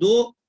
2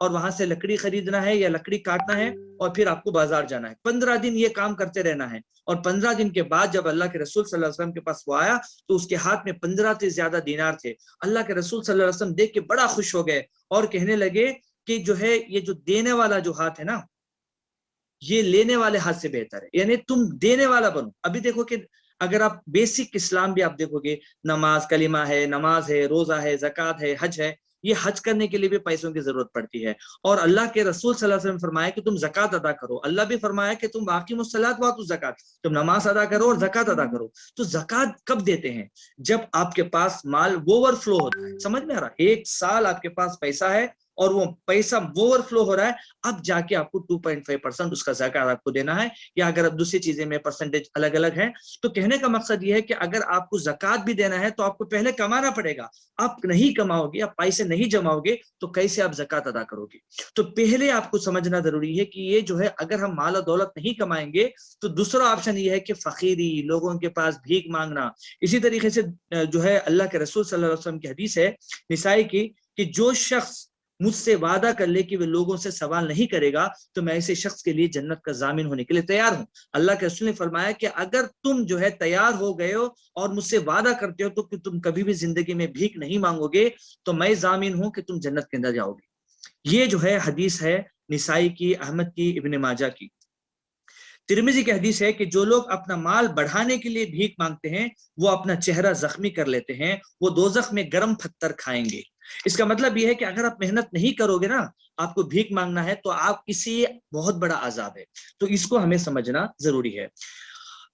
اور وہاں سے لکڑی خریدنا ہے یا لکڑی کاٹنا ہے اور پھر آپ کو بازار جانا ہے. 15 دن یہ کام کرتے رہنا ہے. اور 15 دن کے بعد جب اللہ کے رسول صلی اللہ علیہ وسلم کے پاس وہ آیا تو اس کے ہاتھ میں 15 سے زیادہ دینار تھے. اللہ کے رسول صلی اللہ علیہ وسلم دیکھ کے بڑا خوش ہو گئے اور کہنے لگے کہ جو ہے یہ جو دینے والا جو ہاتھ ہے نا یہ لینے والے ہاتھ سے بہتر ہے, یعنی تم دینے والا بنو. ابھی دیکھو کہ اگر آپ بیسک اسلام بھی آپ دیکھو گے, نماز, کلمہ ہے, نماز ہے, روزہ ہے, زکوٰۃ ہے, حج ہے, یہ حج کرنے کے لیے بھی پیسوں کی ضرورت پڑتی ہے. اور اللہ کے رسول صلی اللہ علیہ وسلم فرمایا کہ تم زکوٰۃ ادا کرو. اللہ بھی فرمایا کہ تم واقیم الصلاۃ وآتوا الزکوٰۃ, تم نماز ادا کرو اور زکوٰۃ ادا کرو. تو زکوٰۃ کب دیتے ہیں؟ جب آپ کے پاس مال اوور فلو ہوتا ہے. سمجھ میں آ رہا؟ ایک سال آپ کے پاس پیسہ ہے اور وہ پیسہ اوور فلو ہو رہا ہے, اب جا کے آپ کو 2.5% اس کا زکوٰۃ آپ کو دینا ہے. یا اگر اب دوسری چیزیں میں پرسنٹیج الگ الگ ہیں. تو کہنے کا مقصد یہ ہے کہ اگر آپ کو زکوٰۃ بھی دینا ہے تو آپ کو پہلے کمانا پڑے گا. آپ نہیں کماؤ گے, آپ پیسے نہیں جماؤ گے تو کیسے آپ زکوٰۃ ادا کرو گے؟ تو پہلے آپ کو سمجھنا ضروری ہے کہ یہ جو ہے اگر ہم مال و دولت نہیں کمائیں گے تو دوسرا آپشن یہ ہے کہ فقیری, لوگوں کے پاس بھیک مانگنا. اسی طریقے سے جو ہے اللہ کے رسول صلی اللہ علیہ وسلم کی حدیث ہے نسائی کی کہ جو شخص مجھ سے وعدہ کر لے کہ وہ لوگوں سے سوال نہیں کرے گا تو میں ایسے شخص کے لیے جنت کا ضامن ہونے کے لیے تیار ہوں. اللہ کے رسول نے فرمایا کہ اگر تم جو ہے تیار ہو گئے ہو اور مجھ سے وعدہ کرتے ہو تو کہ تم کبھی بھی زندگی میں بھیک نہیں مانگو گے تو میں ضامن ہوں کہ تم جنت کے اندر جاؤ گے. یہ جو ہے حدیث ہے نسائی کی, احمد کی, ابن ماجہ کی. ترمذی کی حدیث ہے کہ جو لوگ اپنا مال بڑھانے کے لیے بھیک مانگتے ہیں وہ اپنا چہرہ زخمی کر لیتے ہیں, وہ دوزخ میں گرم پتھر کھائیں گے. اس کا مطلب یہ ہے کہ اگر آپ محنت نہیں کرو گے نا, آپ کو بھیک مانگنا ہے تو آپ کسی بہت بڑا عذاب ہے. تو اس کو ہمیں سمجھنا ضروری ہے.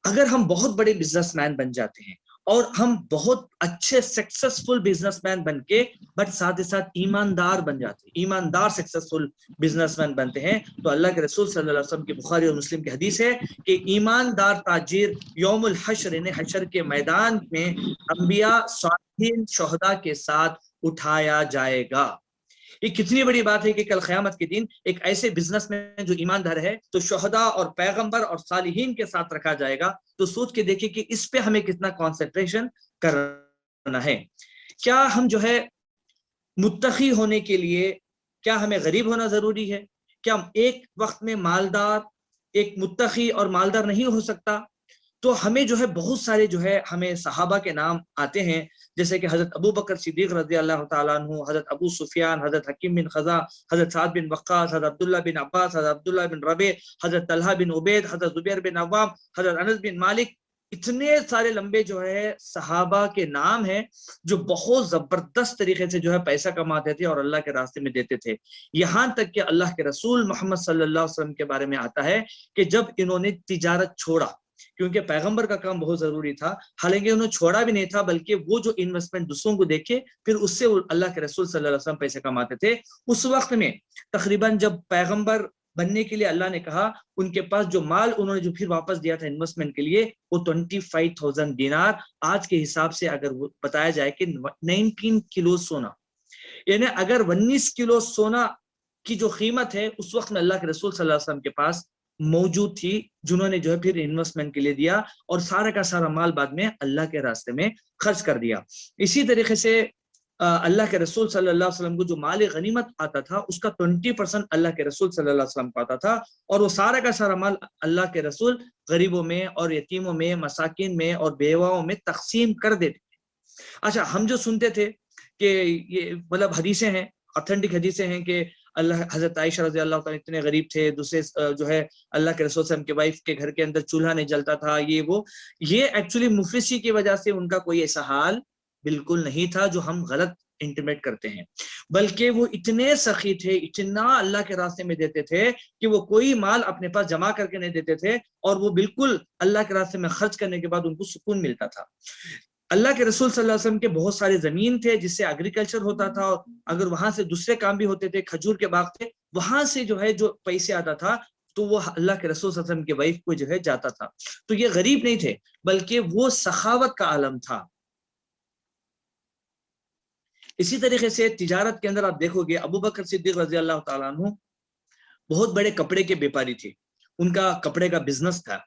اگر ہم بہت بڑے بزنس مین بن جاتے ہیں اور ہم بہت اچھے سکسیسفل بزنس مین بن کے بٹ ساتھ ہی ساتھ ایماندار بن جاتے ہیں, ایماندار سکسیسفل بزنس مین بنتے ہیں, تو اللہ کے رسول صلی اللہ علیہ وسلم کی بخاری اور مسلم کی حدیث ہے کہ ایماندار تاجر یوم الحشر یعنی حشر کے میدان میں انبیاء, صالحین, شہداء کے ساتھ اٹھایا جائے گا. یہ کتنی بڑی بات ہے کہ کل قیامت کے دن ایک ایسے بزنس میں جو ایماندار ہے تو شہداء اور پیغمبر اور صالحین کے ساتھ رکھا جائے گا. تو سوچ کے دیکھیں کہ اس پہ ہمیں کتنا کانسنٹریشن کرنا ہے. کیا ہم جو ہے متقی ہونے کے لیے کیا ہمیں غریب ہونا ضروری ہے؟ کیا ہم ایک وقت میں مالدار, ایک متقی اور مالدار نہیں ہو سکتا؟ تو ہمیں جو ہے بہت سارے جو ہے ہمیں صحابہ کے نام آتے ہیں, جیسے کہ حضرت ابو بکر صدیق رضی اللہ تعالیٰ عنہ, حضرت ابو سفیان, حضرت حکیم بن خزا, حضرت سعد بن وقاص, حضرت عبداللہ بن عباس, حضرت عبداللہ بن ربیع, حضرت طلحہ بن عبید, حضرت زبیر بن عوام, حضرت انس بن مالک. اتنے سارے لمبے جو ہے صحابہ کے نام ہیں جو بہت زبردست طریقے سے جو ہے پیسہ کماتے تھے اور اللہ کے راستے میں دیتے تھے. یہاں تک کہ اللہ کے رسول محمد صلی اللہ علیہ وسلم کے بارے میں آتا ہے کہ جب انہوں نے تجارت چھوڑا, کیونکہ پیغمبر کا کام بہت ضروری تھا, حالانکہ انہوں نے چھوڑا بھی نہیں تھا بلکہ وہ جو انویسٹمنٹ دوسروں کو دیکھے پھر اس سے اللہ کے رسول صلی اللہ علیہ وسلم پیسے کماتے تھے. اس وقت میں تقریباً جب پیغمبر بننے کے لیے اللہ نے کہا, ان کے پاس جو مال انہوں نے جو پھر واپس دیا تھا انویسٹمنٹ کے لیے وہ 25,000 دینار, آج کے حساب سے اگر وہ بتایا جائے کہ 19 کلو سونا, یعنی اگر 19 کلو سونا کی جو قیمت ہے اس وقت میں اللہ کے رسول صلی اللہ علیہ وسلم کے پاس موجود تھی, جنہوں نے جو ہے پھر انویسٹمنٹ کے لیے دیا اور سارا کا سارا مال بعد میں اللہ کے راستے میں خرچ کر دیا. اسی طریقے سے اللہ کے رسول صلی اللہ علیہ وسلم کو جو مال غنیمت آتا تھا اس کا 20% اللہ کے رسول صلی اللہ علیہ وسلم کو آتا تھا, اور وہ سارا کا سارا مال اللہ کے رسول غریبوں میں اور یتیموں میں, مساکین میں اور بیواؤں میں تقسیم کر دیتے تھے. اچھا, ہم جو سنتے تھے کہ یہ مطلب حدیثیں ہیں, اوتھینٹک حدیثیں ہیں کہ اللہ حضرت عائشہ رضی اللہ تعالیٰ اتنے غریب تھے, دوسرے جو ہے اللہ کے رسول صلی اللہ علیہ وسلم کے وائف کے گھر کے اندر چولہا نہیں جلتا تھا, یہ ایکچولی مفلسی کی وجہ سے ان کا کوئی ایسا حال بالکل نہیں تھا جو ہم غلط انٹیمیٹ کرتے ہیں, بلکہ وہ اتنے سخی تھے, اتنا اللہ کے راستے میں دیتے تھے کہ وہ کوئی مال اپنے پاس جمع کر کے نہیں دیتے تھے, اور وہ بالکل اللہ کے راستے میں خرچ کرنے کے بعد ان کو سکون ملتا تھا. اللہ کے رسول صلی اللہ علیہ وسلم کے بہت سارے زمین تھے جس سے ایگریکلچر ہوتا تھا, اور اگر وہاں سے دوسرے کام بھی ہوتے تھے, کھجور کے باغ تھے, وہاں سے جو ہے جو پیسے آتا تھا تو وہ اللہ کے رسول صلی اللہ علیہ وسلم کے وائف کو جو ہے جاتا تھا. تو یہ غریب نہیں تھے بلکہ وہ سخاوت کا عالم تھا. اسی طریقے سے تجارت کے اندر آپ دیکھو گے ابو بکر صدیق رضی اللہ تعالیٰ عنہ بہت بڑے کپڑے کے بیپاری تھے, ان کا کپڑے کا بزنس تھا.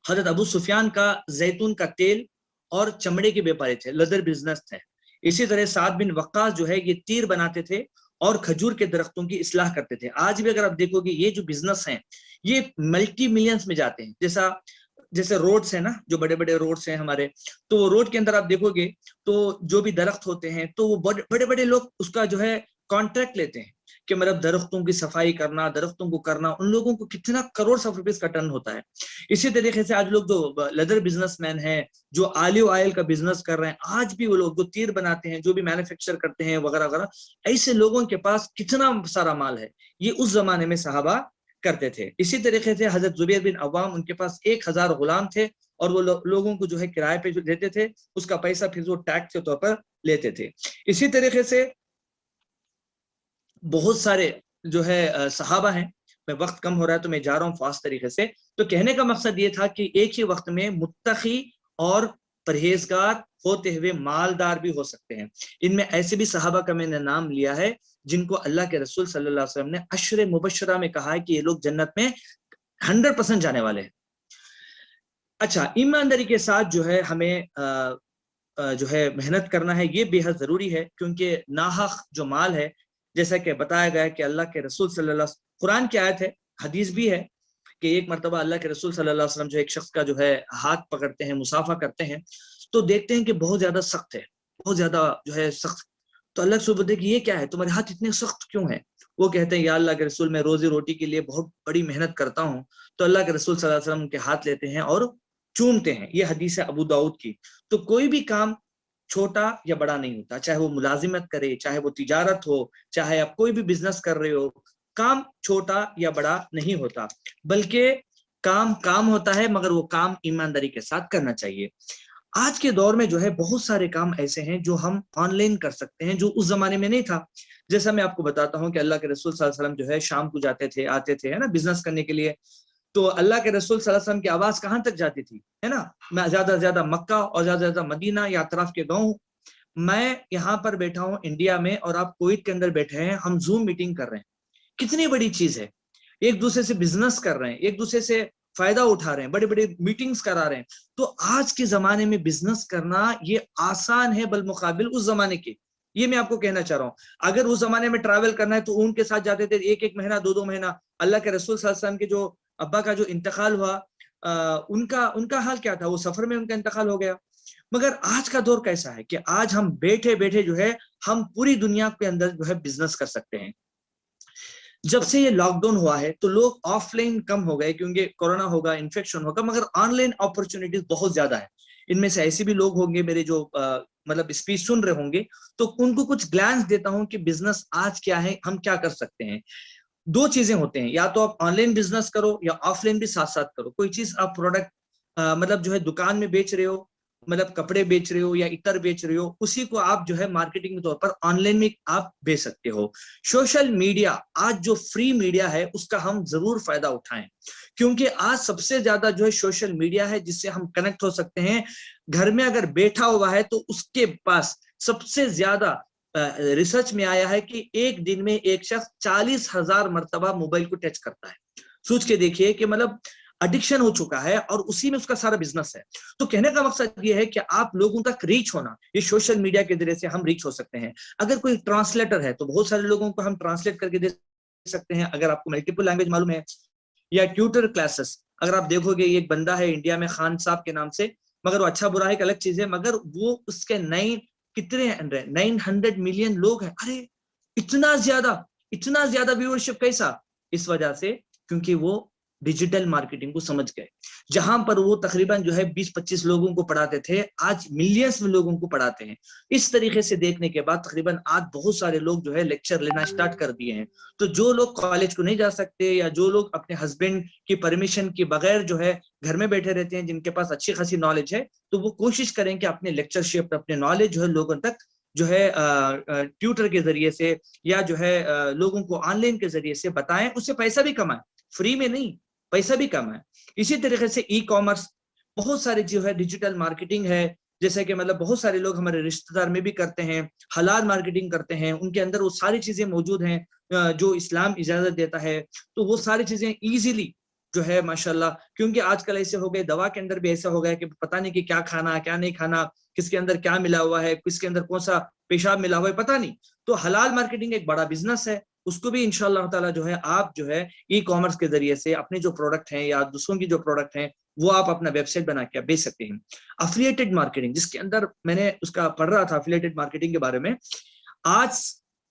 حضرت ابو سفیان کا زیتون کا تیل اور چمڑے کے بیپاری تھے, لیدر بزنس تھے. اسی طرح سعد بن وقاص جو ہے یہ تیر بناتے تھے اور کھجور کے درختوں کی اصلاح کرتے تھے. آج بھی اگر آپ دیکھو گے یہ جو بزنس ہیں یہ ملٹی ملینز میں جاتے ہیں. جیسے روڈس ہیں نا, جو بڑے بڑے روڈس ہیں ہمارے, تو روڈ کے اندر آپ دیکھو گے تو جو بھی درخت ہوتے ہیں تو وہ بڑے بڑے لوگ اس کا جو ہے کانٹریکٹ لیتے ہیں کہ مطلب درختوں کی صفائی کرنا, درختوں کو کرنا, ان لوگوں کو کتنا کروڑ آف روپیز کا ٹرن ہوتا ہے. اسی طریقے سے آج لوگ جو لیدر بزنس مین ہیں, جو آلیو آئل کا بزنس کر رہے ہیں, آج بھی وہ لوگ جو تیر بناتے ہیں, جو بھی مینوفیکچر کرتے ہیں وغیرہ وغیرہ, ایسے لوگوں کے پاس کتنا سارا مال ہے. یہ اس زمانے میں صحابہ کرتے تھے. اسی طریقے سے حضرت زبیر بن عوام, ان کے پاس 1000 غلام تھے اور وہ لوگوں کو جو ہے کرائے پہ دیتے تھے, اس کا پیسہ پھر وہ ٹیکس کے طور پر لیتے تھے. اسی طریقے سے بہت سارے جو ہے صحابہ ہیں. میں وقت کم ہو رہا ہے تو میں جا رہا ہوں فاسٹ طریقے سے. تو کہنے کا مقصد یہ تھا کہ ایک ہی وقت میں متقی اور پرہیزگار ہوتے ہوئے مالدار بھی ہو سکتے ہیں. ان میں ایسے بھی صحابہ کا میں نے نام لیا ہے جن کو اللہ کے رسول صلی اللہ علیہ وسلم نے عشر مبشرہ میں کہا ہے کہ یہ لوگ جنت میں 100% جانے والے ہیں. اچھا, ایمانداری کے ساتھ جو ہے ہمیں جو ہے محنت کرنا ہے, یہ بے حد ضروری ہے, کیونکہ ناحق جو مال ہے, جیسا کہ بتایا گیا ہے کہ اللہ کے رسول صلی اللہ علیہ وسلم, قرآن کی آیت ہے, حدیث بھی ہے کہ ایک مرتبہ اللہ کے رسول صلی اللہ علیہ وسلم جو ایک شخص کا جو ہے ہاتھ پکڑتے ہیں, مصافحہ کرتے ہیں, تو دیکھتے ہیں کہ بہت زیادہ سخت ہے, بہت زیادہ جو ہے سخت. تو اللہ سے بولتے کہ یہ کیا ہے, تمہارے ہاتھ اتنے سخت کیوں ہیں؟ وہ کہتے ہیں یا اللہ کے رسول, میں روزی روٹی کے لیے بہت بڑی محنت کرتا ہوں. تو اللہ کے رسول صلی اللہ علیہ وسلم ان کے ہاتھ لیتے ہیں اور چومتے ہیں. یہ حدیث ہے ابو داؤد کی. تو کوئی بھی کام چھوٹا یا بڑا نہیں ہوتا, چاہے وہ ملازمت کرے, چاہے وہ تجارت ہو, چاہے آپ کوئی بھی بزنس کر رہے ہو, کام چھوٹا یا بڑا نہیں ہوتا, بلکہ کام ہوتا ہے, مگر وہ کام ایمانداری کے ساتھ کرنا چاہیے. آج کے دور میں جو ہے بہت سارے کام ایسے ہیں جو ہم آن لائن کر سکتے ہیں, جو اس زمانے میں نہیں تھا. جیسا میں آپ کو بتاتا ہوں کہ اللہ کے رسول صلی اللہ علیہ وسلم جو ہے شام کو جاتے تھے, آتے تھے, ہے نا, بزنس کرنے کے لیے. تو اللہ کے رسول صلی اللہ علیہ وسلم کی آواز کہاں تک جاتی تھی, ہے نا, میں زیادہ سے زیادہ مکہ اور زیادہ سے زیادہ مدینہ یا اطراف کے گاؤں. میں یہاں پر بیٹھا ہوں انڈیا میں اور آپ کویت کے اندر بیٹھے ہیں, ہم زوم میٹنگ کر رہے ہیں. کتنی بڑی چیز ہے, ایک دوسرے سے بزنس کر رہے ہیں, ایک دوسرے سے فائدہ اٹھا رہے ہیں, بڑے بڑے میٹنگز کرا رہے ہیں. تو آج کے زمانے میں بزنس کرنا یہ آسان ہے بالمقابل اس زمانے کے. یہ میں آپ کو کہنا چاہ رہا ہوں. اگر اس زمانے میں ٹریول کرنا ہے تو ان کے ساتھ جاتے تھے, ایک مہینہ, دو مہینہ. اللہ کے رسول صلی اللہ علیہ وسلم کے جو ابا کا جو انتقال ہوا, ان کا حال کیا تھا, وہ سفر میں ان کا انتقال ہو گیا. مگر آج کا دور کیسا ہے کہ آج ہم بیٹھے بیٹھے جو ہے ہم پوری دنیا کے اندر جو ہے بزنس کر سکتے ہیں. جب سے یہ لاک ڈاؤن ہوا ہے تو لوگ آف لائن کم ہو گئے کیونکہ کورونا ہوگا, انفیکشن ہوگا, مگر آن لائن اپرچونیٹیز بہت زیادہ ہے. ان میں سے ایسے بھی لوگ ہوں گے میرے جو مطلب اسپیچ سن رہے ہوں گے, تو ان کو کچھ گلانس دیتا ہوں کہ بزنس آج کیا ہے, ہم کیا کر سکتے ہیں. 2 چیزیں ہوتے ہیں, یا تو آپ آن لائن بزنس کرو یا آف لائن بھی ساتھ ساتھ کرو. کوئی چیز آپ پروڈکٹ مطلب جو ہے دکان میں بیچ رہے ہو, مطلب کپڑے بیچ رہے ہو یا عطر بیچ رہے ہو, اسی کو آپ جو ہے مارکیٹنگ کے طور پر آن لائن میں آپ بیچ سکتے ہو. سوشل میڈیا آج جو فری میڈیا ہے اس کا ہم ضرور فائدہ اٹھائیں, کیونکہ آج سب سے زیادہ جو ہے سوشل میڈیا ہے جس سے ہم کنیکٹ ہو سکتے ہیں. گھر میں اگر بیٹھا ہوا ہے تو اس کے پاس سب سے زیادہ ریسرچ میں آیا ہے کہ ایک دن میں ایک شخص 40,000 مرتبہ موبائل کو ٹچ کرتا ہے. سوچ کے دیکھیے کہ مطلب ایڈکشن ہو چکا ہے اور اسی میں اس کا سارا بزنس ہے. تو کہنے کا مقصد یہ ہے کہ آپ لوگوں تک ریچ ہونا, یہ سوشل میڈیا کے ذریعے سے ہم ریچ ہو سکتے ہیں. اگر کوئی ٹرانسلیٹر ہے تو بہت سارے لوگوں کو ہم ٹرانسلیٹ کر کے دے سکتے ہیں. اگر آپ کو ملٹیپل لینگویج معلوم ہے, یا ٹیوٹر کلاسز, اگر آپ دیکھو گے ایک بندہ ہے انڈیا میں خان صاحب کے نام سے, مگر وہ اچھا برا ہے ایک الگ چیز ہے, مگر وہ اس کے 900 ملین لوگ ہیں. ارے اتنا زیادہ ویورشپ کیسا؟ اس وجہ سے کیونکہ وہ ڈیجیٹل مارکیٹنگ کو سمجھ گئے. جہاں پر وہ تقریباً جو ہے 20-25 لوگوں کو پڑھاتے تھے, آج ملینس میں لوگوں کو پڑھاتے ہیں. اس طریقے سے دیکھنے کے بعد تقریباً آج بہت سارے لوگ جو ہے لیکچر لینا سٹارٹ کر دیے ہیں. تو جو لوگ کالج کو نہیں جا سکتے یا جو لوگ اپنے ہسبینڈ کی پرمیشن کے بغیر جو ہے گھر میں بیٹھے رہتے ہیں, جن کے پاس اچھی خاصی نالج ہے, تو وہ کوشش کریں کہ اپنے لیکچرشپ, اپنے نالج جو ہے لوگوں تک جو ہے ٹیوٹر کے ذریعے سے یا جو ہے لوگوں کو آن لائن کے ذریعے سے بتائیں. اس سے پیسہ بھی کمائیں, فری میں نہیں, پیسہ بھی کمائیں. اسی طریقے سے ای کامرس, بہت سارے جو ہے ڈیجیٹل مارکیٹنگ ہے, جیسے کہ مطلب بہت سارے لوگ ہمارے رشتہ دار میں بھی کرتے ہیں, حلال مارکیٹنگ کرتے ہیں. ان کے اندر وہ ساری چیزیں موجود ہیں جو اسلام اجازت دیتا ہے. تو وہ ساری چیزیں ایزیلی جو ہے ماشاءاللہ، کیونکہ آج کل ایسے ہو گئے، دوا کے اندر بھی ایسا ہو گیا کہ پتہ نہیں کہ کیا کھانا کیا نہیں کھانا، کس کے اندر کیا ملا ہوا ہے، کس کے اندر کون سا پیشاب ملا ہوا ہے، پتہ نہیں. تو حلال مارکیٹنگ ایک بڑا بزنس ہے، اس کو بھی انشاءاللہ تعالیٰ جو ہے آپ جو ہے ای کامرس کے ذریعے سے اپنے جو پروڈکٹ ہیں یا دوسروں کی جو پروڈکٹ ہیں وہ آپ اپنا ویب سائٹ بنا کے بیچ سکتے ہیں. افیلیٹڈ مارکیٹنگ، جس کے اندر میں نے اس کا پڑھ رہا تھا افیلیٹڈ مارکیٹنگ کے بارے میں، آج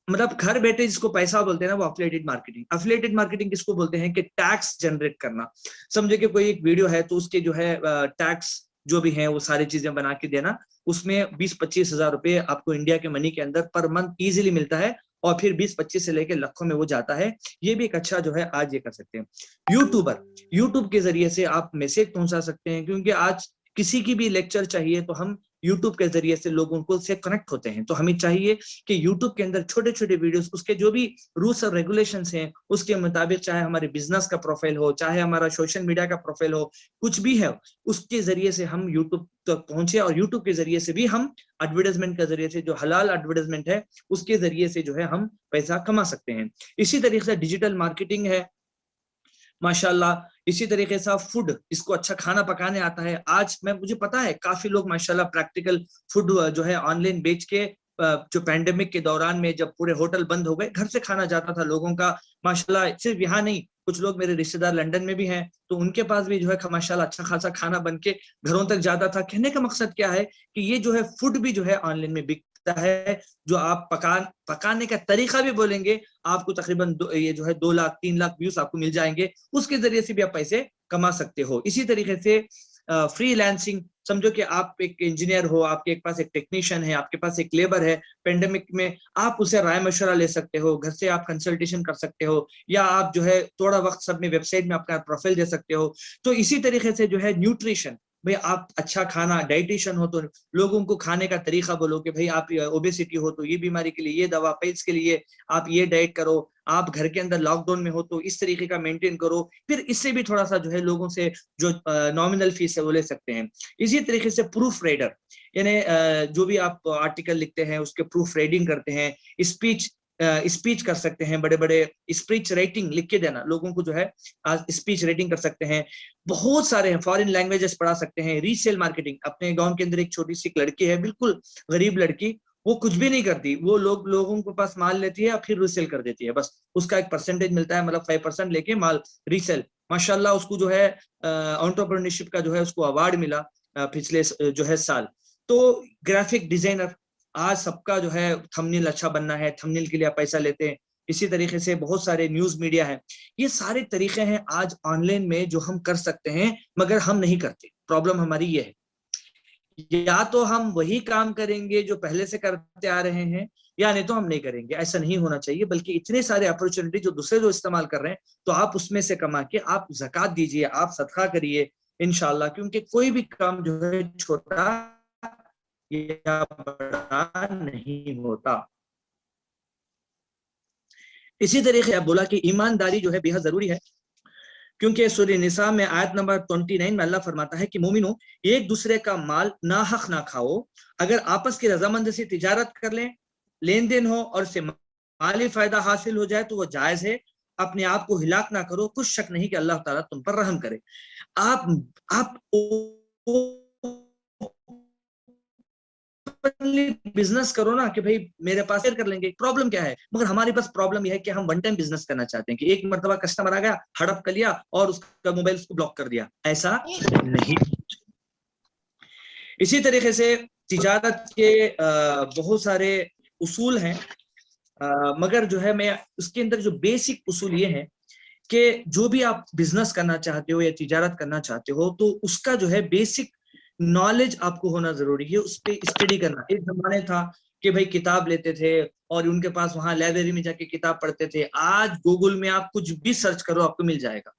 مطلب گھر بیٹھے جس کو پیسہ بولتے ہیں نا وہ افیلیٹڈ مارکیٹنگ. افیلیٹڈ مارکیٹنگ کس کو بولتے ہیں کہ ٹیکس جنریٹ کرنا. سمجھے کہ کوئی ایک ویڈیو ہے تو اس کے جو ہے ٹیکس جو بھی ہیں وہ ساری چیزیں بنا کے دینا، اس میں 20-25 ہزار روپے آپ کو انڈیا کے منی کے اندر پر منتھ ایزیلی ملتا ہے، اور پھر 20-25 سے لے کے لکھوں میں وہ جاتا ہے. یہ بھی ایک اچھا جو ہے آج یہ کر سکتے ہیں. یوٹیوب کے ذریعے سے آپ میسج پہنچا سکتے ہیں، کیونکہ آج کسی کی بھی لیکچر چاہیے تو ہم یوٹیوب کے ذریعے سے لوگوں کو سے کنیکٹ ہوتے ہیں. تو ہمیں چاہیے کہ یوٹیوب کے اندر چھوٹے چھوٹے ویڈیوز، اس کے جو بھی رولس اور ریگولیشنز ہیں اس کے مطابق، چاہے ہمارے بزنس کا پروفائل ہو، چاہے ہمارا سوشل میڈیا کا پروفائل ہو، کچھ بھی ہے، اس کے ذریعے سے ہم یوٹیوب تک پہنچے، اور یوٹیوب کے ذریعے سے بھی ہم ایڈورٹائزمنٹ کے ذریعے سے جو حلال ایڈورٹائزمنٹ ہے اس کے ذریعے سے جو ہے ہم پیسہ کما سکتے ہیں. اسی طریقے سے ڈیجیٹل مارکیٹنگ ہے ماشاءاللہ. اسی طریقے سے فوڈ، اس کو اچھا کھانا پکانے آتا ہے. آج مجھے پتا ہے کافی لوگ ماشاءاللہ پریکٹیکل فوڈ جو ہے آن لائن بیچ کے، جو پینڈیمک کے دوران میں جب پورے ہوٹل بند ہو گئے، گھر سے کھانا جاتا تھا لوگوں کا ماشاءاللہ. صرف یہاں نہیں، کچھ لوگ میرے رشتے دار لندن میں بھی ہیں، تو ان کے پاس بھی جو ہے ماشاءاللہ اچھا خاصا کھانا بن کے گھروں تک جاتا تھا. کہنے کا مقصد کیا ہے کہ یہ جو ہے فوڈ بھی جو ہے آن لائن میں بکتا ہے. جو آپ پکانے کا طریقہ بھی بولیں گے، آپ کو تقریباً یہ جو ہے 2 لاکھ 3 لاکھ ویوز آپ کو مل جائیں گے، اس کے ذریعے سے بھی آپ پیسے کما سکتے ہو. اسی طریقے سے فری لانسنگ، سمجھو کہ آپ ایک انجینئر ہو، آپ کے پاس ایک ٹیکنیشین ہے، آپ کے پاس ایک لیبر ہے، پینڈیمک میں آپ اسے رائے مشورہ لے سکتے ہو، گھر سے آپ کنسلٹیشن کر سکتے ہو، یا آپ جو ہے تھوڑا وقت سب میں ویب سائٹ میں اپنا پروفائل دے سکتے ہو. تو اسی طریقے سے جو ہے نیوٹریشن، بھئی آپ اچھا کھانا، ڈائٹیشن ہو تو لوگوں کو کھانے کا طریقہ بولو کہ بھئی آپ اوبیسٹی ہو تو یہ بیماری کے لیے یہ دوا، پیلس کے لیے آپ یہ ڈائٹ کرو، آپ گھر کے اندر لاک ڈاؤن میں ہو تو اس طریقے کا مینٹین کرو. پھر اس سے بھی تھوڑا سا جو ہے لوگوں سے جو نامنل فیس ہے وہ لے سکتے ہیں. اسی طریقے سے پروف ریڈر، یعنی جو بھی آپ آرٹیکل لکھتے ہیں اس کے پروف ریڈنگ کرتے ہیں، اسپیچ کر سکتے ہیں، بڑے بڑے اسپیچ رائٹنگ لکھ کے دینا لوگوں کو جو ہے اسپیچ ریٹنگ کر سکتے ہیں. بہت سارے ہیں، فارن لینگویجز پڑھا سکتے ہیں. ریسیل مارکیٹنگ، اپنے گاؤں کے اندر ایک چھوٹی سی لڑکی ہے، بالکل غریب لڑکی، وہ کچھ بھی نہیں کرتی، وہ لوگوں کے پاس مال لیتی ہے اور پھر ریسیل کر دیتی ہے. بس اس کا ایک پرسنٹیج ملتا ہے، مطلب 5% لے کے مال ریسیل. ماشاءاللہ اس کو جو ہے انٹرپرینورشپ کا جو ہے اس کو ایوارڈ ملا پچھلے جو ہے سال. تو گرافک ڈیزائنر، آج سب کا جو ہے تھمبنیل اچھا بننا ہے، تھمبنیل کے لیے پیسہ لیتے ہیں. اسی طریقے سے بہت سارے نیوز میڈیا ہے. یہ سارے طریقے ہیں آج آن لائن میں جو ہم کر سکتے ہیں، مگر ہم نہیں کرتے. پرابلم ہماری یہ ہے، یا تو ہم وہی کام کریں گے جو پہلے سے کرتے آ رہے ہیں، یا نہیں تو ہم نہیں کریں گے. ایسا نہیں ہونا چاہیے، بلکہ اتنے سارے اپرچونٹی جو دوسرے جو استعمال کر رہے ہیں تو آپ اس میں سے کما کے آپ زکوٰۃ دیجئے، آپ صدقہ کریے انشاءاللہ. کیونکہ کوئی بھی کام جو ہے چھوٹا یا بڑا نہیں ہوتا. اسی طریقے سے بولا کہ ایمانداری جو ہے بے حد ضروری ہے، کیونکہ سورہ نساء میں آیت نمبر 29 میں اللہ فرماتا ہے کہ مومنو، ایک دوسرے کا مال ناحق نہ کھاؤ. اگر آپس کی رضامندی سے تجارت کر لیں، لین دین ہو اور اسے مالی فائدہ حاصل ہو جائے تو وہ جائز ہے. اپنے آپ کو ہلاک نہ کرو، کچھ شک نہیں کہ اللہ تعالیٰ تم پر رحم کرے. آپ بزنس کرو نا کہ بھئی میرے پاس شیئر کر لیں گے، پرابلم کیا ہے؟ مگر ہمارے پاس پرابلم یہ ہے کہ ہم ون ٹائم بزنس کرنا چاہتے ہیں کہ ایک مرتبہ کسٹمر آ گیا، ہڑپ کر لیا اور اس کا موبائل اس کو بلاک کر دیا. ایسا نہیں. اسی طریقے سے تجارت کے بہت سارے اصول ہیں، مگر جو ہے میں اس کے اندر جو بیسک اصول یہ ہے کہ جو بھی آپ بزنس کرنا چاہتے ہو یا تجارت کرنا چاہتے ہو تو اس کا جو ہے بیسک نالج آپ کو ہونا ضروری ہے، اس پہ اسٹڈی کرنا. ایک زمانے تھا کہ بھئی کتاب لیتے تھے اور ان کے پاس وہاں لائبریری میں جا کے کتاب پڑھتے تھے. آج گوگل میں آپ کچھ بھی سرچ کرو آپ کو مل جائے گا.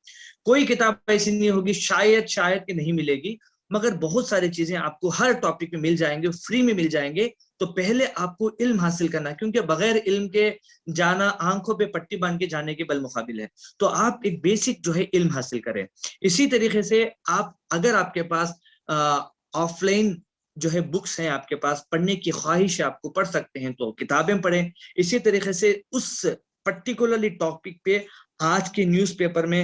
کوئی کتاب ایسی نہیں ہوگی، شاید کہ نہیں ملے گی، مگر بہت ساری چیزیں آپ کو ہر ٹاپک میں مل جائیں گے، فری میں مل جائیں گے. تو پہلے آپ کو علم حاصل کرنا، کیونکہ بغیر علم کے جانا آنکھوں پہ پٹی باندھ کے جانے کے بالمقابل ہے. تو آپ ایک بیسک جو ہے علم حاصل کریں. اسی طریقے سے اگر آپ کے پاس آف لائن جو ہے بکس ہیں، آپ کے پاس پڑھنے کی خواہش ہے، آپ کو پڑھ سکتے ہیں تو کتابیں پڑھیں. اسی طریقے سے اس پرٹیکولرلی ٹاپک پہ آج کے نیوز پیپر میں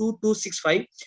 2265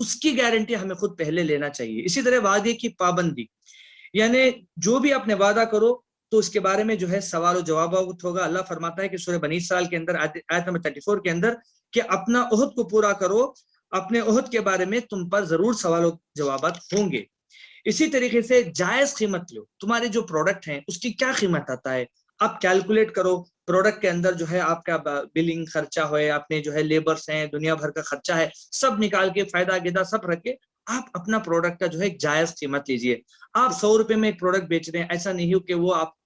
اس کی گارنٹی ہمیں خود پہلے لینا چاہیے. اسی طرح وعدے کی پابندی، یعنی جو بھی آپ نے وعدہ کرو تو اس کے بارے میں جو ہے سوال و جواب ہوگا. اللہ فرماتا ہے کہ سورہ بنی اسرائیل کے اندر آیت نمبر 34 کے اندر کہ اپنا عہد کو پورا کرو، اپنے عہد کے بارے میں تم پر ضرور سوال و جوابات ہوں گے. اسی طریقے سے جائز قیمت لو، تمہارے جو پروڈکٹ ہیں اس کی کیا قیمت آتا ہے آپ کیلکولیٹ کرو. پروڈکٹ کے اندر جو ہے آپ کا بلنگ خرچہ ہوئے، آپ نے جو ہے لیبرز ہیں، دنیا بھر کا خرچہ ہے، سب نکال کے فائدہ گدا سب رکھ کے آپ اپنا پروڈکٹ کا جو ہے جائز قیمت لیجئے. آپ 100 روپے میں ایک پروڈکٹ بیچ رہے ہیں، ایسا نہیں ہو کہ وہ آپ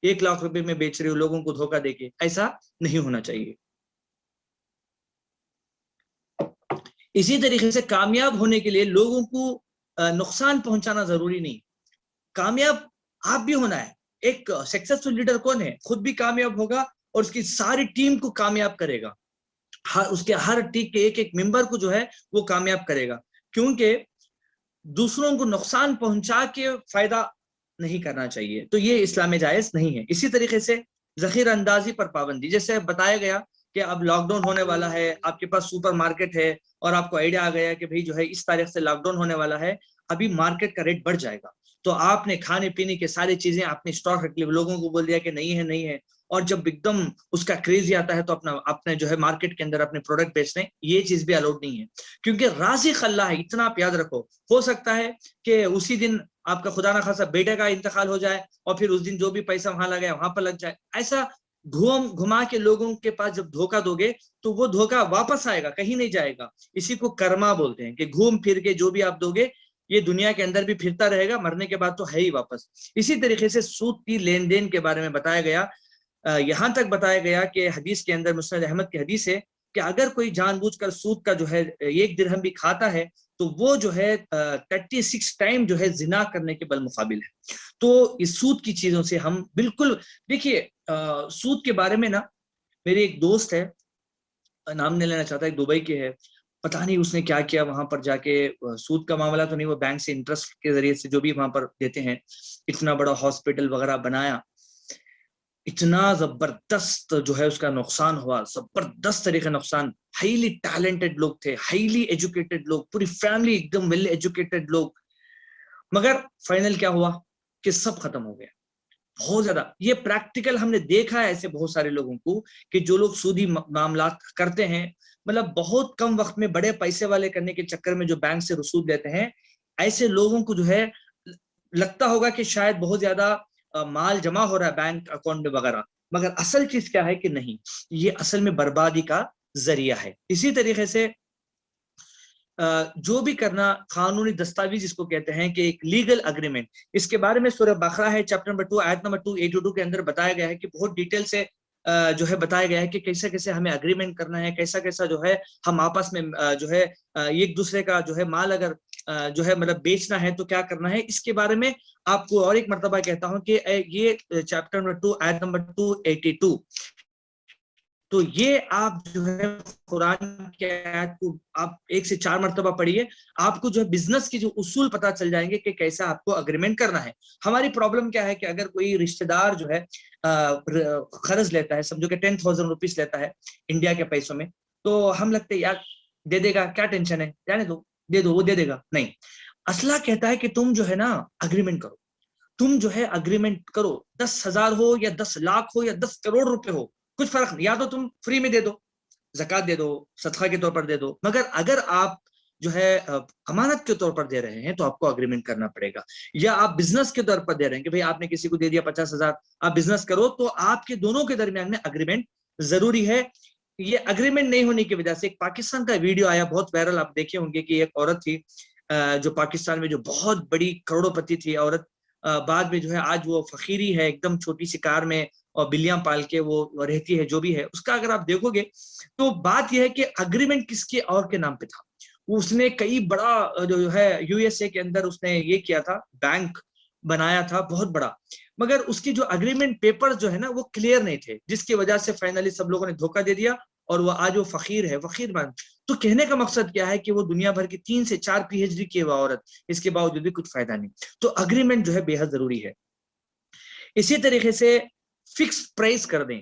1 لاکھ روپے میں بیچ رہے ہو لوگوں کو دھوکہ دے کے، ایسا نہیں ہونا چاہیے. اسی طریقے سے کامیاب ہونے کے لیے لوگوں کو نقصان پہنچانا ضروری نہیں. کامیاب آپ بھی ہونا ہے. ایک سکسیسفل لیڈر کون ہے؟ خود بھی کامیاب ہوگا اور اس کی ساری ٹیم کو کامیاب کرے گا. اس کے ہر ٹیم کے ایک ممبر کو جو ہے وہ کامیاب کرے گا، کیونکہ دوسروں کو نقصان پہنچا کے فائدہ نہیں کرنا چاہیے. تو یہ اسلام میں جائز نہیں ہے. اسی طریقے سے ذخیرہ اندازی پر پابندی، جیسے بتایا گیا کہ اب لاک ڈاؤن ہونے والا ہے، آپ کے پاس سپر مارکیٹ ہے اور آپ کو آئیڈیا آ گیا کہ بھئی جو ہے اس تاریخ سے لاک ڈاؤن ہونے والا ہے، ابھی مارکیٹ کا ریٹ بڑھ جائے گا، تو آپ نے کھانے پینے کے ساری چیزیں آپ نے اسٹاک رکھ لی، لوگوں کو بول دیا کہ نہیں ہے، اور جب ایک دم اس کا کریز آتا ہے تو اپنے جو ہے مارکیٹ کے اندر اپنے پروڈکٹ بیچ رہے ہیں. یہ چیز بھی الاؤڈ نہیں ہے، کیونکہ رازق اللہ ہے. اتنا آپ یاد رکھو، ہو سکتا ہے کہ اسی دن آپ کا خدا نہ خاصا بیٹے کا انتقال ہو جائے اور پھر اس دن جو بھی پیسہ وہاں لگا ہے وہاں پر لگ جائے. ایسا گھما کے لوگوں کے پاس جب دھوکہ دو گے تو وہ دھوکہ واپس آئے گا، کہیں نہیں جائے گا. اسی کو کرما بولتے ہیں کہ گھوم پھر کے جو بھی آپ دو گے یہ دنیا کے اندر بھی پھرتا رہے گا، مرنے کے بعد تو ہے ہی واپس. اسی طریقے سے سود کی لین دین کے بارے میں بتایا گیا، یہاں تک بتایا گیا کہ حدیث کے اندر مسند احمد کی حدیث ہے کہ اگر کوئی جان بوجھ کر سود کا جو ہے 1 درہم بھی کھاتا ہے تو وہ جو ہے 36 ٹائم جو ہے زنا کرنے کے بالمقابل ہے. تو اس سود کی چیزوں سے ہم بالکل دیکھیے. سود کے بارے میں نا میری ایک دوست ہے، نام نہیں لینا چاہتا، ایک دبئی کے ہے، پتہ نہیں اس نے کیا کیا وہاں پر جا کے. سود کا معاملہ تو نہیں، وہ بینک سے انٹرسٹ کے ذریعے سے جو بھی وہاں پر دیتے ہیں، اتنا بڑا ہاسپٹل وغیرہ بنایا، اتنا زبردست جو ہے اس کا نقصان ہوا، زبردست طریقے نقصان. ہائیلی ٹیلنٹڈ لوگ تھے، ہائیلی ایجوکیٹڈ لوگ، پوری فیملی ایک دم ویل ایجوکیٹڈ لوگ، مگر فائنل کیا ہوا کہ سب ختم ہو گیا. بہت زیادہ یہ پریکٹیکل ہم نے دیکھا ہے ایسے بہت سارے لوگوں کو کہ جو لوگ سودی معاملات کرتے ہیں، مطلب بہت کم وقت میں بڑے پیسے والے کرنے کے چکر میں جو بینک سے رسود لیتے ہیں، ایسے لوگوں کو جو ہے لگتا ہوگا کہ شاید بہت زیادہ مال جمع ہو رہا ہے بینک اکاؤنٹ میں وغیرہ، مگر اصل چیز کیا ہے کہ نہیں، یہ اصل میں بربادی کا ذریعہ ہے. اسی طریقے سے جو بھی کرنا قانونی دستاویز اس کو کہتے ہیں کہ ایک لیگل اگریمنٹ، اس کے بارے میں سورہ بقرہ ہے چیپٹر نمبر 2 آیت نمبر 282 کے اندر بتایا گیا ہے کہ بہت ڈیٹیل سے جو ہے بتایا گیا ہے کہ کیسے کیسے ہمیں اگریمنٹ کرنا ہے، کیسا کیسا جو ہے ہم آپس میں جو ہے ایک دوسرے کا جو ہے مال اگر جو ہے مطلب بیچنا ہے تو کیا کرنا ہے. اس کے بارے میں آپ کو اور ایک مرتبہ کہتا ہوں کہ یہ چیپٹر نمبر 2 آیت نمبر 282، تو یہ آپ جو ہے قرآن کی آیت کو آپ 1 سے 4 مرتبہ پڑھیے، آپ کو جو ہے بزنس کی جو اصول پتہ چل جائیں گے کہ کیسا آپ کو اگریمنٹ کرنا ہے. ہماری پرابلم کیا ہے کہ اگر کوئی رشتہ دار جو ہے قرض لیتا ہے، سمجھو کہ 10,000 روپیز لیتا ہے انڈیا کے پیسوں میں، تو ہم لگتے یار دے دے گا، کیا ٹینشن ہے، جانے دو، دے دو، وہ دے دے گا. نہیں، اصلہ کہتا ہے کہ تم جو ہے نا اگریمنٹ کرو، تم جو ہے اگریمنٹ کرو، 10,000 ہو یا 10 لاکھ ہو یا 10 کروڑ روپے ہو، کچھ فرق نہیں، یا تو تم فری میں دے دو، زکوٰۃ دے دو، صدقہ کے طور پر دے دو، مگر اگر آپ جو ہے امانت کے طور پر دے رہے ہیں تو آپ کو اگریمنٹ کرنا پڑے گا. یا آپ بزنس کے طور پر دے رہے ہیں کہ بھئی آپ نے کسی کو دے دیا 50,000، آپ بزنس کرو، تو آپ کے دونوں کے درمیان میں اگریمنٹ ضروری ہے. یہ اگریمنٹ نہیں ہونے کی وجہ سے ایک پاکستان کا ویڈیو آیا بہت وائرل، آپ دیکھے ہوں گے کہ ایک عورت تھی جو پاکستان میں جو بہت بڑی کروڑوں پتی تھی عورت، بعد میں جو ہے آج وہ فقیری ہے، ایک دم چھوٹی سی کار میں اور بلیاں پال کے وہ رہتی ہے. جو بھی ہے اس کا اگر آپ دیکھو گے تو بات یہ ہے کہ اگریمنٹ کس کے اور کے نام پہ تھا. اس نے کئی بڑا جو ہے USA کے اندر اس نے یہ کیا تھا، بینک بنایا تھا بہت بڑا، مگر اس کی جو اگریمنٹ پیپر جو ہے نا وہ کلیئر نہیں تھے، جس کی وجہ سے فائنلی سب لوگوں نے دھوکہ دے دیا اور وہ آج وہ فقیر ہے، فقیر بن. تو کہنے کا مقصد کیا ہے کہ وہ دنیا بھر کی 3 سے 4 PhD کی وہ عورت، اس کے باوجود بھی کچھ فائدہ نہیں. تو اگریمنٹ جو ہے بے حد ضروری ہے. اسی طریقے سے فکس پرائس کر دیں.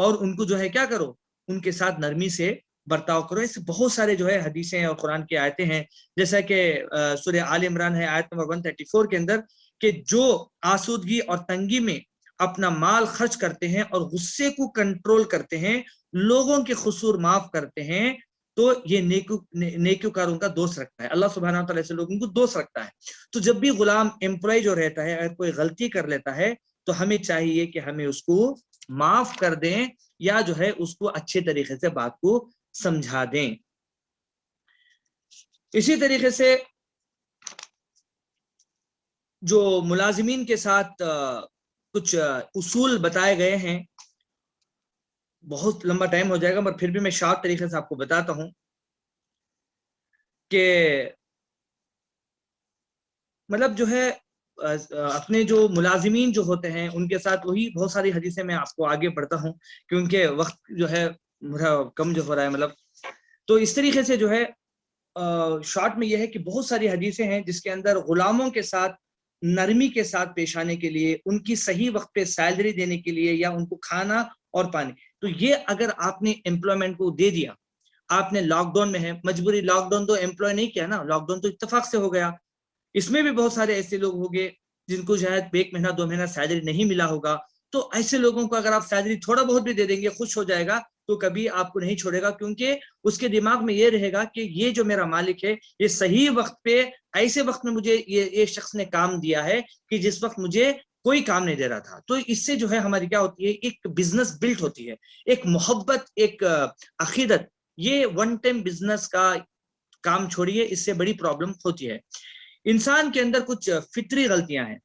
اور ان کو جو ہے کیا کرو، ان کے ساتھ نرمی سے برتاؤ کرو. ایسے بہت سارے جو ہے حدیثیں اور قرآن کی آیتیں ہیں، جیسا کہ سورہ آل عمران ہے آیت نمبر 134 کے اندر، کہ جو آسودگی اور تنگی میں اپنا مال خرچ کرتے ہیں اور غصے کو کنٹرول کرتے ہیں، لوگوں کے قصور معاف کرتے ہیں، تو یہ نیکوکاروں کا دوست رکھتا ہے. اللہ سبحانہ و تعالیٰ سے لوگوں کو دوست رکھتا ہے. تو جب بھی غلام امپلائی جو رہتا ہے اگر کوئی غلطی کر لیتا ہے تو ہمیں چاہیے کہ ہمیں اس کو معاف کر دیں، یا جو ہے اس کو اچھے طریقے سے بات کو سمجھا دیں. اسی طریقے سے جو ملازمین کے ساتھ کچھ اصول بتائے گئے ہیں، بہت لمبا ٹائم ہو جائے گا، مگر پھر بھی میں شارٹ طریقے سے آپ کو بتاتا ہوں کہ مطلب جو ہے اپنے جو ملازمین جو ہوتے ہیں ان کے ساتھ وہی بہت ساری حدیثیں میں آپ کو آگے پڑھتا ہوں کیونکہ وقت جو ہے کم جو ہو رہا ہے مطلب. تو اس طریقے سے جو ہے شارٹ میں یہ ہے کہ بہت ساری حدیثیں ہیں جس کے اندر غلاموں کے ساتھ نرمی کے ساتھ پیش آنے کے لیے، ان کی صحیح وقت پہ سیلری دینے کے لیے، یا ان کو کھانا اور پانی. تو یہ اگر آپ نے امپلائمنٹ کو دے دیا، آپ نے لاک ڈاؤن میں ہے، مجبوری لاک ڈاؤن تو امپلائی نہیں کیا نا، لاک ڈاؤن تو اتفاق سے ہو گیا. اس میں بھی بہت سارے ایسے لوگ ہوں گے جن کو شاید 1 مہینہ 2 مہینہ سیلری نہیں ملا ہوگا. تو ایسے لوگوں کو اگر آپ سیلری تھوڑا بہت بھی دے دیں گے، خوش ہو جائے گا، تو کبھی آپ کو نہیں چھوڑے گا، کیونکہ اس کے دماغ میں یہ رہے گا کہ یہ جو میرا مالک ہے یہ صحیح وقت پہ ایسے وقت میں مجھے یہ شخص نے کام دیا ہے کہ جس وقت مجھے کوئی کام نہیں دے رہا تھا. تو اس سے جو ہے ہماری کیا ہوتی ہے، ایک بزنس بلٹ ہوتی ہے، ایک محبت، ایک عقیدت. یہ ون ٹائم بزنس کا کام چھوڑیے، اس سے بڑی پرابلم ہوتی ہے. انسان کے اندر کچھ فطری غلطیاں ہیں،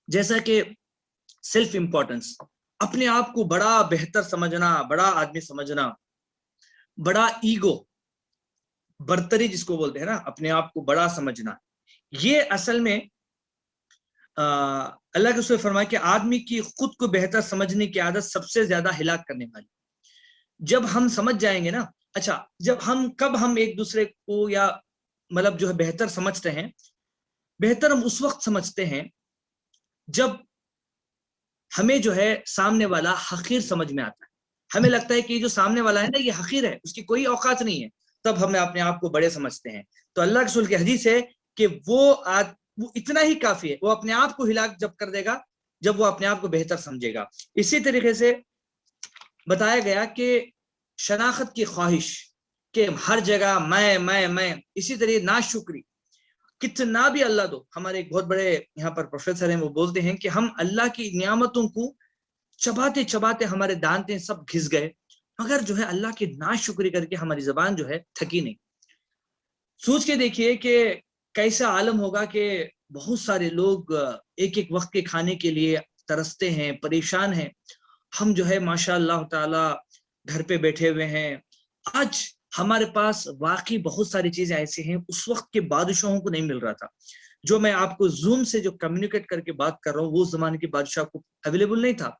جیسا کہ سیلف امپورٹنس، اپنے آپ کو بڑا بہتر سمجھنا، بڑا آدمی سمجھنا، بڑا ایگو، برتری جس کو بولتے ہیں نا، اپنے آپ کو بڑا سمجھنا. یہ اصل میں اللہ کے رسول فرمایا کہ آدمی کی خود کو بہتر سمجھنے کی عادت سب سے زیادہ ہلاک کرنے والی. جب ہم سمجھ جائیں گے نا، اچھا کب ہم ایک دوسرے کو یا مطلب جو ہے بہتر سمجھتے ہیں، بہتر ہم اس وقت سمجھتے ہیں جب ہمیں جو ہے سامنے والا حقیر سمجھ میں آتا ہے. ہمیں لگتا ہے کہ یہ جو سامنے والا ہے نا یہ حقیر ہے، اس کی کوئی اوقات نہیں ہے، تب ہم اپنے آپ کو بڑے سمجھتے ہیں. تو اللہ کے رسول کی حدیث ہے کہ وہ اتنا ہی کافی ہے، وہ اپنے آپ کو ہلاک جب کر دے گا جب وہ اپنے آپ کو بہتر سمجھے گا. اسی طریقے سے بتایا گیا کہ شناخت کی خواہش، کہ ہر جگہ میں، اسی طریقے ناشکری، کتنا بھی اللہ دو. ہمارے ایک بہت بڑے یہاں پر پروفیسر ہیں، وہ بولتے ہیں کہ ہم اللہ کی نعمتوں کو چباتے چباتے ہمارے دانتیں سب گھس گئے، مگر جو ہے اللہ کی ناشکری کر کے ہماری زبان جو ہے تھکی نہیں. سوچ کے دیکھیے کہ کیسا عالم ہوگا کہ بہت سارے لوگ ایک ایک وقت کے کھانے کے لیے ترستے ہیں، پریشان ہیں. ہم جو ہے ماشاء اللہ تعالی گھر پہ بیٹھے ہوئے ہیں. آج ہمارے پاس واقعی بہت ساری چیزیں ایسی ہیں اس وقت کے بادشاہوں کو نہیں مل رہا تھا. جو میں آپ کو زوم سے جو کمیونیکیٹ کر کے بات کر رہا ہوں، وہ زمانے کے بادشاہ کو اویلیبل نہیں تھا.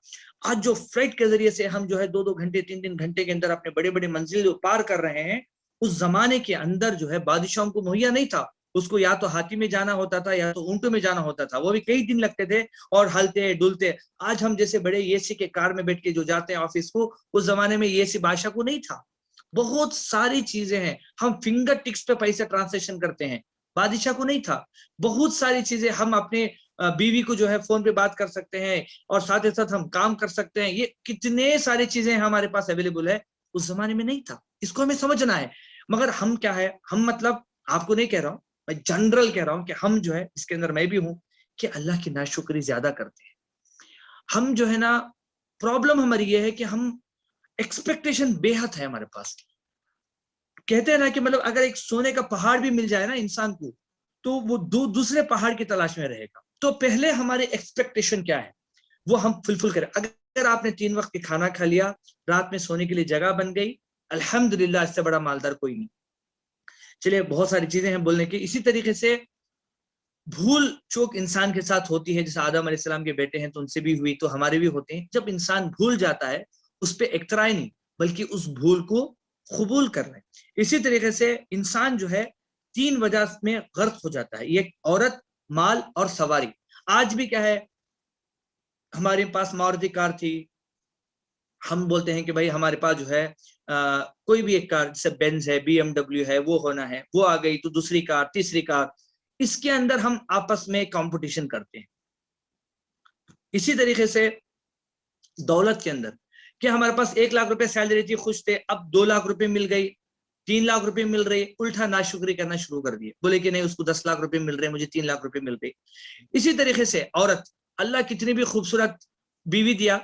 آج جو فلائٹ کے ذریعے سے ہم جو ہے 2-2 گھنٹے 3-3 گھنٹے کے اندر اپنے بڑے بڑے منزل پار کر رہے ہیں، اس زمانے کے اندر جو ہے بادشاہوں کو مہیا نہیں تھا. اس کو یا تو ہاتھی میں جانا ہوتا تھا یا تو اونٹوں میں جانا ہوتا تھا، وہ بھی کئی دن لگتے تھے اور ہلتے ڈلتے. آج ہم جیسے بڑے اے سی کے کار میں بیٹھ کے جو جاتے ہیں آفس کو، اس زمانے میں اے سی بادشاہ کو نہیں تھا. بہت ساری چیزیں ہیں، ہم فنگر ٹکس پہ پیسے ٹرانزیکشن کرتے ہیں، بادشاہ کو نہیں تھا. بہت ساری چیزیں ہم اپنے بیوی کو جو ہے فون پہ بات کر سکتے ہیں اور ساتھ ہی ساتھ ہم کام کر سکتے ہیں. یہ کتنے ساری چیزیں ہمارے پاس اویلیبل ہے، اس زمانے میں نہیں تھا. اس کو ہمیں سمجھنا ہے. مگر ہم کیا ہے، ہم مطلب آپ کو نہیں کہہ رہا ہوں، میں جنرل کہہ رہا ہوں کہ ہم جو ہے اس کے اندر میں بھی ہوں کہ اللہ کی ناشکری زیادہ کرتے ہیں. ہم جو ہے نا، پرابلم ہماری یہ ہے کہ ہم ایکسپیکٹیشن بے حد ہے ہمارے پاس. کہتے ہیں نا کہ مطلب اگر ایک سونے کا پہاڑ بھی مل جائے نا انسان کو، تو وہ دوسرے پہاڑ کی تلاش میں رہے گا. تو پہلے ہمارے ایکسپیکٹیشن کیا ہے وہ ہم فلفل کریں. اگر آپ نے 3 وقت کی کھانا کھا لیا، رات میں سونے کے لیے جگہ بن گئی، الحمدللہ، اس سے بڑا مالدار کوئی نہیں. چلیے بہت ساری چیزیں ہیں بولنے کی. اسی طریقے سے بھول چوک انسان کے ساتھ ہوتی ہے، جیسے آدم علیہ السلام کے بیٹے ہیں تو ان سے بھی ہوئی، تو ہمارے بھی ہوتے ہیں. جب انسان بھول جاتا ہے اس پہ اقترائی نہیں بلکہ اس بھول کو قبول کر رہے. اسی طریقے سے انسان جو ہے 3 وجہ میں غرق ہو جاتا ہے، یہ عورت، مال اور سواری. آج بھی کیا ہے، ہمارے پاس ماروتی کار تھی، ہم بولتے ہیں کہ بھائی ہمارے پاس جو ہے کوئی بھی ایک کار، جیسے بینز ہے، بی ایم ڈبلیو ہے، وہ ہونا ہے، وہ آ گئی تو دوسری کار، تیسری کار، اس کے اندر ہم آپس میں کمپٹیشن کرتے ہیں. اسی طریقے سے دولت کے اندر، کہ ہمارے پاس 1 لاکھ روپے سیلری تھی، خوش تھے، اب 2 لاکھ روپے مل گئی، 3 لاکھ روپے مل رہے، الٹا ناشکری کرنا شروع کر دیے، بولے کہ نہیں اس کو 10 لاکھ روپے مل رہے، مجھے 3 لاکھ روپے مل رہے. اسی طریقے سے عورت، اللہ کتنی بھی خوبصورت بیوی دیا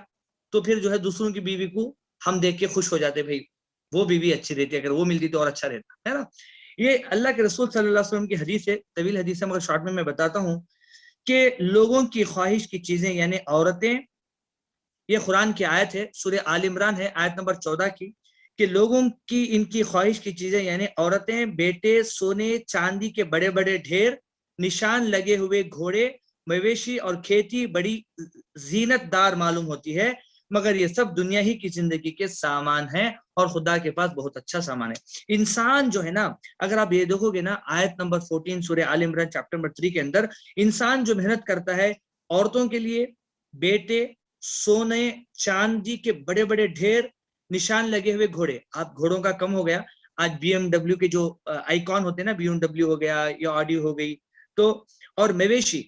تو پھر جو ہے دوسروں کی بیوی کو ہم دیکھ کے خوش ہو جاتے، بھائی وہ بیوی اچھی رہتی ہے، اگر وہ ملتی تو اور اچھا رہتا ہے نا. یہ اللہ کے رسول صلی اللہ علیہ وسلم کی حدیث ہے، طویل حدیث ہے، مگر شارٹ میں بتاتا ہوں کہ لوگوں کی خواہش کی چیزیں یعنی عورتیں، یہ قرآن کی آیت ہے، سورہ آل عمران ہے، آیت نمبر 14 کی، کہ لوگوں کی ان کی خواہش کی چیزیں یعنی عورتیں، بیٹے، سونے چاندی کے بڑے بڑے ڈھیر، نشان لگے ہوئے گھوڑے، مویشی اور کھیتی بڑی زینت دار معلوم ہوتی ہے، مگر یہ سب دنیا ہی کی زندگی کے سامان ہیں اور خدا کے پاس بہت اچھا سامان ہے. انسان جو ہے نا، اگر آپ یہ دیکھو گے نا، آیت نمبر 14 سورہ آل عمران چیپٹر نمبر 3 کے اندر، انسان جو محنت کرتا ہے عورتوں کے لیے، بیٹے، سونے چاندی کے بڑے بڑے ڈھیر، نشان لگے ہوئے گھوڑے. آپ گھوڑوں کا کم ہو گیا، آج بی ایم ڈبلیو کے جو آئیکن ہوتے ہیں نا، بی ایم ڈبلیو ہو گیا یا آڈی ہو گئی، تو اور مویشی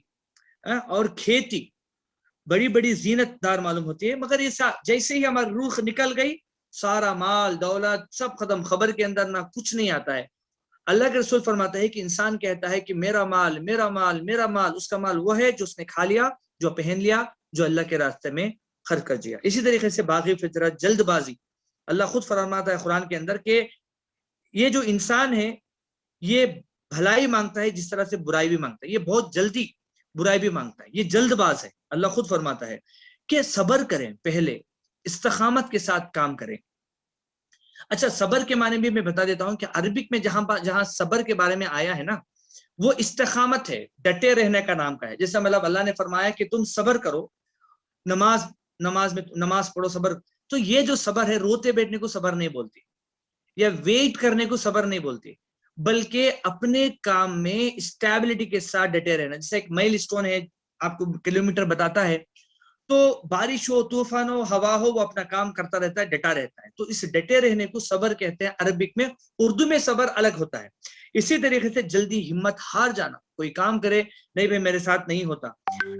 اور کھیتی بڑی بڑی زینت دار معلوم ہوتی ہے، مگر یہ جیسے ہی ہماری روح نکل گئی، سارا مال دولت سب ختم، خبر کے اندر نہ کچھ نہیں آتا ہے. اللہ کے رسول فرماتا ہے کہ انسان کہتا ہے کہ میرا مال میرا مال میرا مال، اس کا مال وہ ہے جو اس نے کھا لیا، جو پہن لیا، جو اللہ کے راستے میں خرچ کر دیا. اسی طریقے سے باغی فطرت، جلد بازی، اللہ خود فرماتا ہے قرآن کے اندر کہ یہ جو انسان ہے یہ بھلائی مانگتا ہے جس طرح سے برائی بھی مانگتا ہے، یہ بہت جلدی برائی بھی مانگتا ہے، یہ جلد باز ہے. اللہ خود فرماتا ہے کہ صبر کریں، پہلے استقامت کے ساتھ کام کریں. اچھا، صبر کے معنی بھی میں بتا دیتا ہوں کہ عربک میں جہاں صبر کے بارے میں آیا ہے نا، وہ استقامت ہے، ڈٹے رہنے کا نام کا ہے. جیسا مطلب اللہ نے فرمایا کہ تم صبر کرو، نماز پڑھو، صبر. تو یہ جو صبر ہے، روتے بیٹھنے کو صبر نہیں بولتی، یا ویٹ کرنے کو صبر نہیں بولتی، بلکہ اپنے کام میں اسٹیبلٹی کے ساتھ ڈٹے رہنا. جیسے ایک مائل اسٹون ہے، آپ کو کلومیٹر بتاتا ہے، تو بارش ہو، طوفان ہو، ہوا ہو، وہ اپنا کام کرتا رہتا ہے، ڈٹا رہتا ہے. تو اس ڈٹے رہنے کو صبر کہتے ہیں عربک میں. اردو میں صبر الگ ہوتا ہے. اسی طریقے سے جلدی ہمت ہار جانا، کوئی کام کرے، نہیں بھائی میرے ساتھ نہیں ہوتا.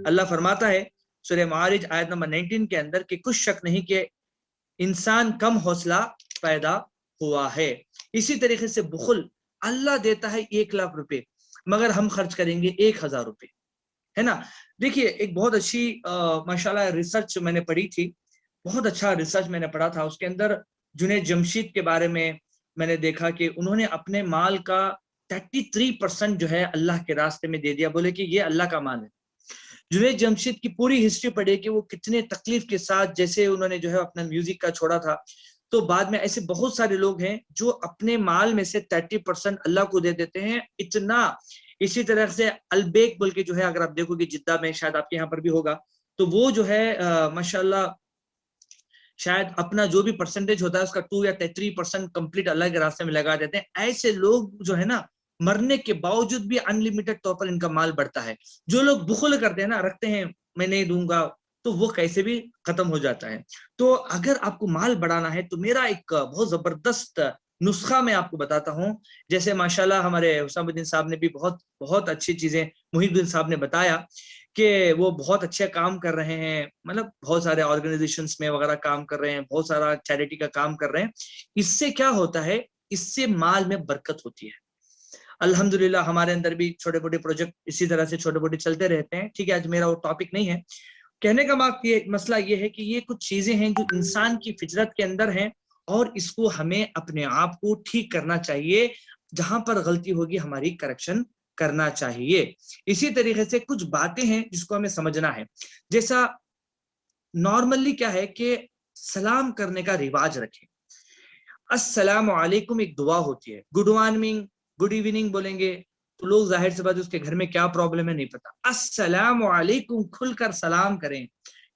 اللہ فرماتا ہے سورہ معارج آیت نمبر 19 کے اندر کہ کچھ شک نہیں کہ انسان کم حوصلہ پیدا ہوا ہے. اسی طریقے سے بخل، اللہ دیتا ہے 1 لاکھ روپے مگر ہم خرچ کریں گے 1000 روپے، ہے نا. دیکھیے ایک بہت اچھی ماشاءاللہ ریسرچ میں نے پڑھی تھی، بہت اچھا ریسرچ میں نے پڑھا تھا. اس کے اندر جنید جمشید کے بارے میں نے دیکھا کہ انہوں نے اپنے مال کا 33% جو ہے اللہ کے راستے میں دے دیا، بولے کہ یہ اللہ کا مال ہے. جنید جمشید کی پوری ہسٹری پڑھے کہ وہ کتنے تکلیف کے ساتھ، جیسے انہوں نے جو ہے اپنا میوزک کا چھوڑا تھا، تو بعد میں ایسے بہت سارے لوگ ہیں جو اپنے مال میں سے 30% اللہ کو دے دیتے ہیں، اتنا. اسی طرح سے البیک بول کے جو ہے، اگر آپ دیکھو گے جدہ میں، شاید آپ کے یہاں پر بھی ہوگا، تو وہ جو ہے ماشاءاللہ شاید اپنا جو بھی پرسنٹیج ہوتا ہے اس کا 2 یا 3% کمپلیٹ اللہ کے راستے میں لگا دیتے ہیں. ایسے لوگ جو ہے نا، مرنے کے باوجود بھی انلمیٹڈ طور پر ان کا مال بڑھتا ہے. جو لوگ بخل کرتے ہیں نا، رکھتے ہیں میں نہیں دوں گا، تو وہ کیسے بھی ختم ہو جاتا ہے. تو اگر آپ کو مال بڑھانا ہے تو میرا ایک بہت زبردست نسخہ میں آپ کو بتاتا ہوں. جیسے ماشاءاللہ ہمارے حسام الدین صاحب نے بھی بہت اچھی چیزیں، محی الدین صاحب نے بتایا کہ وہ بہت اچھے کام کر رہے ہیں، مطلب بہت سارے آرگنائزیشنز میں وغیرہ کام کر رہے ہیں، بہت سارا چیریٹی کا کام کر رہے ہیں. اس سے کیا ہوتا ہے؟ اس سے مال میں برکت ہوتی ہے. الحمدللہ ہمارے اندر بھی چھوٹے موٹے پروجیکٹ اسی طرح سے چھوٹے موٹے چلتے رہتے ہیں. ٹھیک ہے، آج میرا وہ ٹاپک نہیں ہے. کہنے کا مسئلہ یہ ہے کہ یہ کچھ چیزیں ہیں جو انسان کی فطرت کے اندر ہیں، اور اس کو ہمیں اپنے آپ کو ٹھیک کرنا چاہیے. جہاں پر غلطی ہوگی ہماری کریکشن کرنا چاہیے. اسی طریقے سے کچھ باتیں ہیں جس کو ہمیں سمجھنا ہے. جیسا نارملی کیا ہے کہ سلام کرنے کا رواج رکھیں. السلام علیکم ایک دعا ہوتی ہے. گڈ مارننگ، گڈ ایوننگ بولیں گے تو لوگ ظاہر سی بات اس کے گھر میں کیا پرابلم ہے نہیں پتا. السلام علیکم کھل کر سلام کریں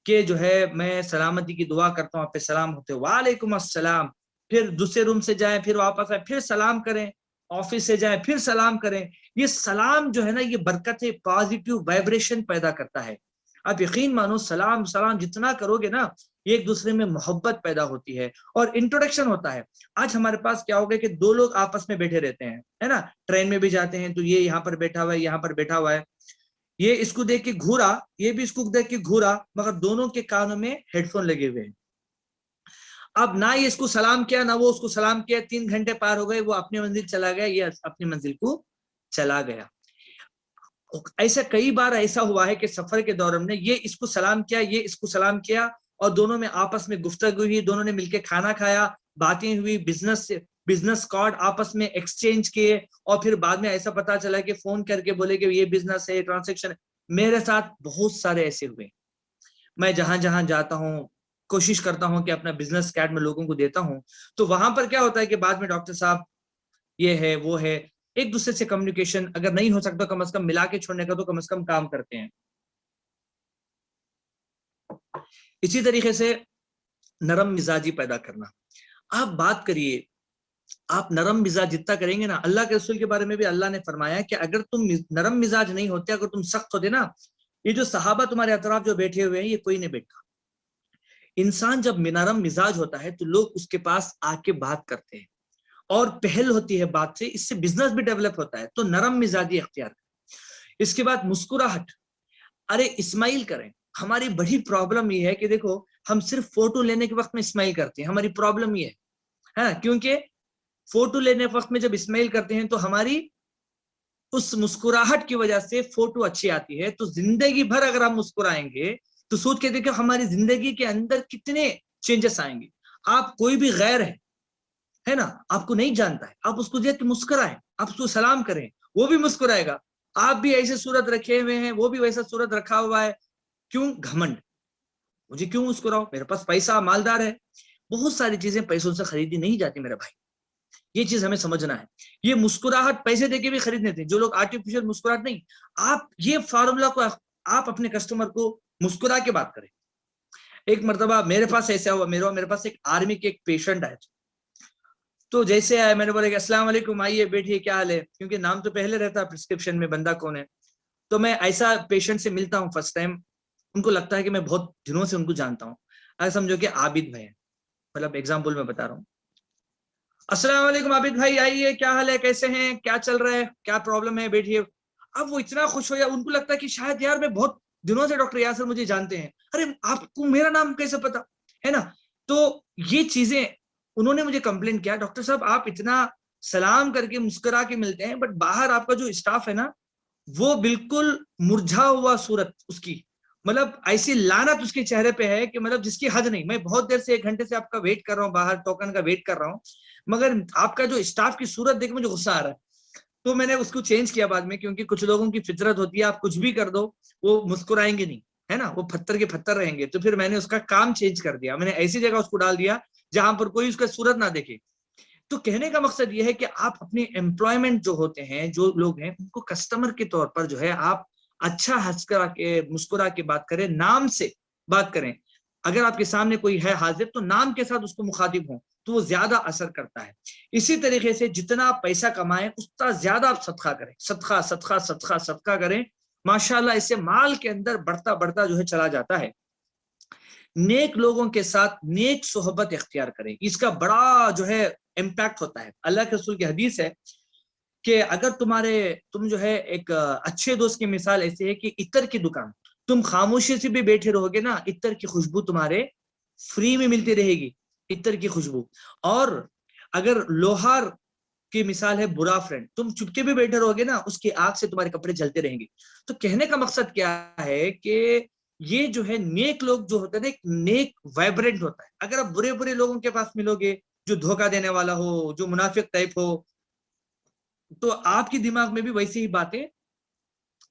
کہ جو ہے میں سلامتی کی دعا کرتا ہوں، آپ پہ سلام ہوتے. وعلیکم السلام. پھر دوسرے روم سے جائیں، پھر واپس آئے، پھر سلام کریں. آفس سے جائیں، پھر سلام کریں. یہ سلام جو ہے نا، یہ برکت ہے، پازیٹیو وائبریشن پیدا کرتا ہے. آپ یقین مانو سلام سلام جتنا کرو گے نا یہ ایک دوسرے میں محبت پیدا ہوتی ہے اور انٹروڈکشن ہوتا ہے. آج ہمارے پاس کیا ہوگا کہ دو لوگ آپس میں بیٹھے رہتے ہیں ہے نا, ٹرین میں بھی جاتے ہیں تو یہ یہاں پر بیٹھا ہوا ہے, یہاں پر بیٹھا ہوا ہے, یہ اس کو دیکھ کے گھورا, یہ بھی اس کو دیکھ کے گھورا, مگر دونوں کے کانوں میں ہیڈ فون لگے ہوئے ہیں. اب نہ یہ اس کو سلام کیا نہ وہ اس کو سلام کیا, 3 گھنٹے پار ہو گئے, وہ اپنی منزل چلا گیا, یہ اپنی منزل کو چلا گیا. ایسا کئی بار ایسا ہوا ہے کہ سفر کے دوران میں یہ اس کو سلام کیا, یہ اس کو سلام کیا, اور دونوں میں آپس میں گفتگو ہوئی, دونوں نے مل کے کھانا کھایا, باتیں ہوئی, بزنس کارڈ آپس میں ایکسچینج کیے, اور پھر بعد میں ایسا پتا چلا کہ فون کر کے بولے کہ یہ بزنس ہے, ٹرانزیکشن. میرے ساتھ بہت سارے ایسے ہوئے. میں جہاں جہاں جاتا ہوں کوشش کرتا ہوں کہ اپنا بزنس کارڈ میں لوگوں کو دیتا ہوں, تو وہاں پر کیا ہوتا ہے کہ بعد میں ڈاکٹر صاحب یہ ہے وہ ہے, ایک دوسرے سے کمیونیکیشن اگر نہیں ہو سکتا کم از کم ملا کے چھوڑنے کا تو کم از کم کام کرتے ہیں. اسی طریقے سے نرم مزاجی پیدا کرنا. آپ بات کریے, آپ نرم مزاج جتنا کریں گے نا, اللہ کے رسول کے بارے میں بھی اللہ نے فرمایا کہ اگر تم نرم مزاج نہیں ہوتے, اگر تم سخت ہوتے نا, یہ جو صحابہ تمہارے اطراف جو بیٹھے ہوئے ہیں یہ کوئی نہیں بیٹھا. انسان جب نرم مزاج ہوتا ہے تو لوگ اس کے پاس آ کے بات کرتے ہیں اور پہل ہوتی ہے بات سے, اس سے بزنس بھی ڈیولپ ہوتا ہے. تو نرم مزاجی اختیار کریں. اس کے بعد مسکراہٹ. ارے اسمائل کریں. ہماری بڑی پرابلم یہ ہے کہ دیکھو ہم صرف فوٹو لینے کے وقت میں اسمائل کرتے ہیں, ہماری پرابلم یہ ہے کیونکہ فوٹو لینے کے وقت میں جب اسمائل کرتے ہیں تو ہماری اس مسکراہٹ کی وجہ سے فوٹو اچھی آتی ہے. تو زندگی بھر اگر ہم مسکرائیں گے تو سوچ کے دیکھو ہماری زندگی کے اندر کتنے چینجز آئیں گے. آپ کوئی بھی غیر ہے نا, آپ کو نہیں جانتا ہے, آپ اس کو دیکھ کے مسکرائیں, آپ اس کو سلام کریں, وہ بھی مسکرائے گا. آپ بھی ایسے صورت رکھے ہوئے ہیں, وہ بھی ویسا صورت رکھا ہوا ہے. کیوں گھمنڈ, مجھے کیوں مسکراؤ, میرے پاس پیسہ مالدار ہے. بہت ساری چیزیں پیسوں سے خریدی نہیں جاتی میرے بھائی, یہ چیز ہمیں سمجھنا ہے. یہ مسکراہٹ پیسے دے کے بھی خریدنے تھے, جو لوگ آرٹیفیشل مسکراہٹ نہیں. آپ یہ فارمولا کو آپ اپنے کسٹمر کو مسکرا کے بات کریں. ایک مرتبہ میرے پاس ایسا ہوا, میرے پاس ایک آرمی کے ایک پیشنٹ آئے, تو جیسے آئے میں نے بولا کہ السلام علیکم, آئیے بیٹھیے, کیا حال ہے, کیونکہ نام تو پہلے رہتا پرسکرپشن میں بندہ کون ہے. تو میں ایسا پیشنٹ سے ملتا ہوں فرسٹ ٹائم, ان کو لگتا ہے کہ میں بہت دنوں سے ان کو جانتا ہوں. ایسا سمجھو کہ عابد بھائی, مطلب ایگزامپل میں بتا رہا ہوں. السلام علیکم عابد بھائی, آئیے, کیا حال ہے, کیسے ہیں, کیا چل رہا ہے, کیا پرابلم ہے, بیٹھیے. اب وہ اتنا خوش ہو گیا, ان کو لگتا ہے کہ شاید یار میں بہت دنوں سے ڈاکٹر یاسر مجھے جانتے ہیں, ارے آپ کو میرا نام کیسے پتا ہے نا. تو یہ چیزیں انہوں نے مجھے کمپلین کیا, ڈاکٹر صاحب آپ اتنا سلام کر کے مسکرا کے ملتے ہیں, بٹ باہر آپ کا جو اسٹاف ہے نا وہ بالکل مرجھا ہوا صورت اس کی, مطلب ایسی لعنت اس کے چہرے پہ ہے کہ مطلب جس کی حد نہیں. میں بہت دیر سے 1 گھنٹے سے آپ کا ویٹ کر رہا ہوں, باہر ٹوکن کا ویٹ کر رہا ہوں, مگر آپ کا جو اسٹاف کی صورت دیکھ مجھے غصہ آ رہا ہے. تو میں نے اس کو چینج کیا بعد میں, کیونکہ کچھ لوگوں کی فطرت ہوتی ہے, آپ کچھ بھی کر دو وہ مسکرائیں گے نہیں, ہے نا, وہ پتھر کے پتھر رہیں گے. تو پھر میں نے اس کا کام چینج کر دیا, میں نے ایسی جگہ اس کو ڈال دیا جہاں پر کوئی اس کا صورت نہ دیکھے. تو کہنے کا مقصد یہ ہے کہ آپ اپنے امپلائمنٹ جو ہوتے ہیں, جو لوگ ہیں, ان کو کسٹمر کے طور پر جو ہے آپ اچھا ہنس کر کے مسکرا کے بات کریں, نام سے بات کریں. اگر آپ کے سامنے کوئی ہے حاضر تو نام کے ساتھ اس کو مخاطب ہوں تو وہ زیادہ اثر کرتا ہے. اسی طریقے سے جتنا آپ پیسہ کمائیں اتنا زیادہ آپ صدقہ کریں, صدقہ صدقہ صدقہ صدقہ کریں. ماشاءاللہ اس سے مال کے اندر بڑھتا بڑھتا جو ہے چلا جاتا ہے. نیک لوگوں کے ساتھ نیک صحبت اختیار کریں, اس کا بڑا جو ہے امپیکٹ ہوتا ہے. اللہ کے رسول کی حدیث ہے کہ اگر تم جو ہے ایک اچھے دوست کی مثال ایسی ہے کہ عطر کی دکان, تم خاموشی سے بھی بیٹھے رہو گے نا, عطر کی خوشبو تمہارے فری میں ملتی رہے گی, عطر کی خوشبو. اور اگر لوہار کی مثال ہے برا فرینڈ, تم چپکے بھی بیٹھے رہو گے نا, اس کی آگ سے تمہارے کپڑے جلتے رہیں گے. تو کہنے کا مقصد کیا ہے کہ یہ جو ہے نیک لوگ جو ہوتے ہیں نا, ایک نیک وائبرنٹ ہوتا ہے. اگر آپ برے برے لوگوں کے پاس ملو گے, جو دھوکہ دینے والا ہو, جو منافق ٹائپ ہو, تو آپ کے دماغ میں بھی ویسی ہی باتیں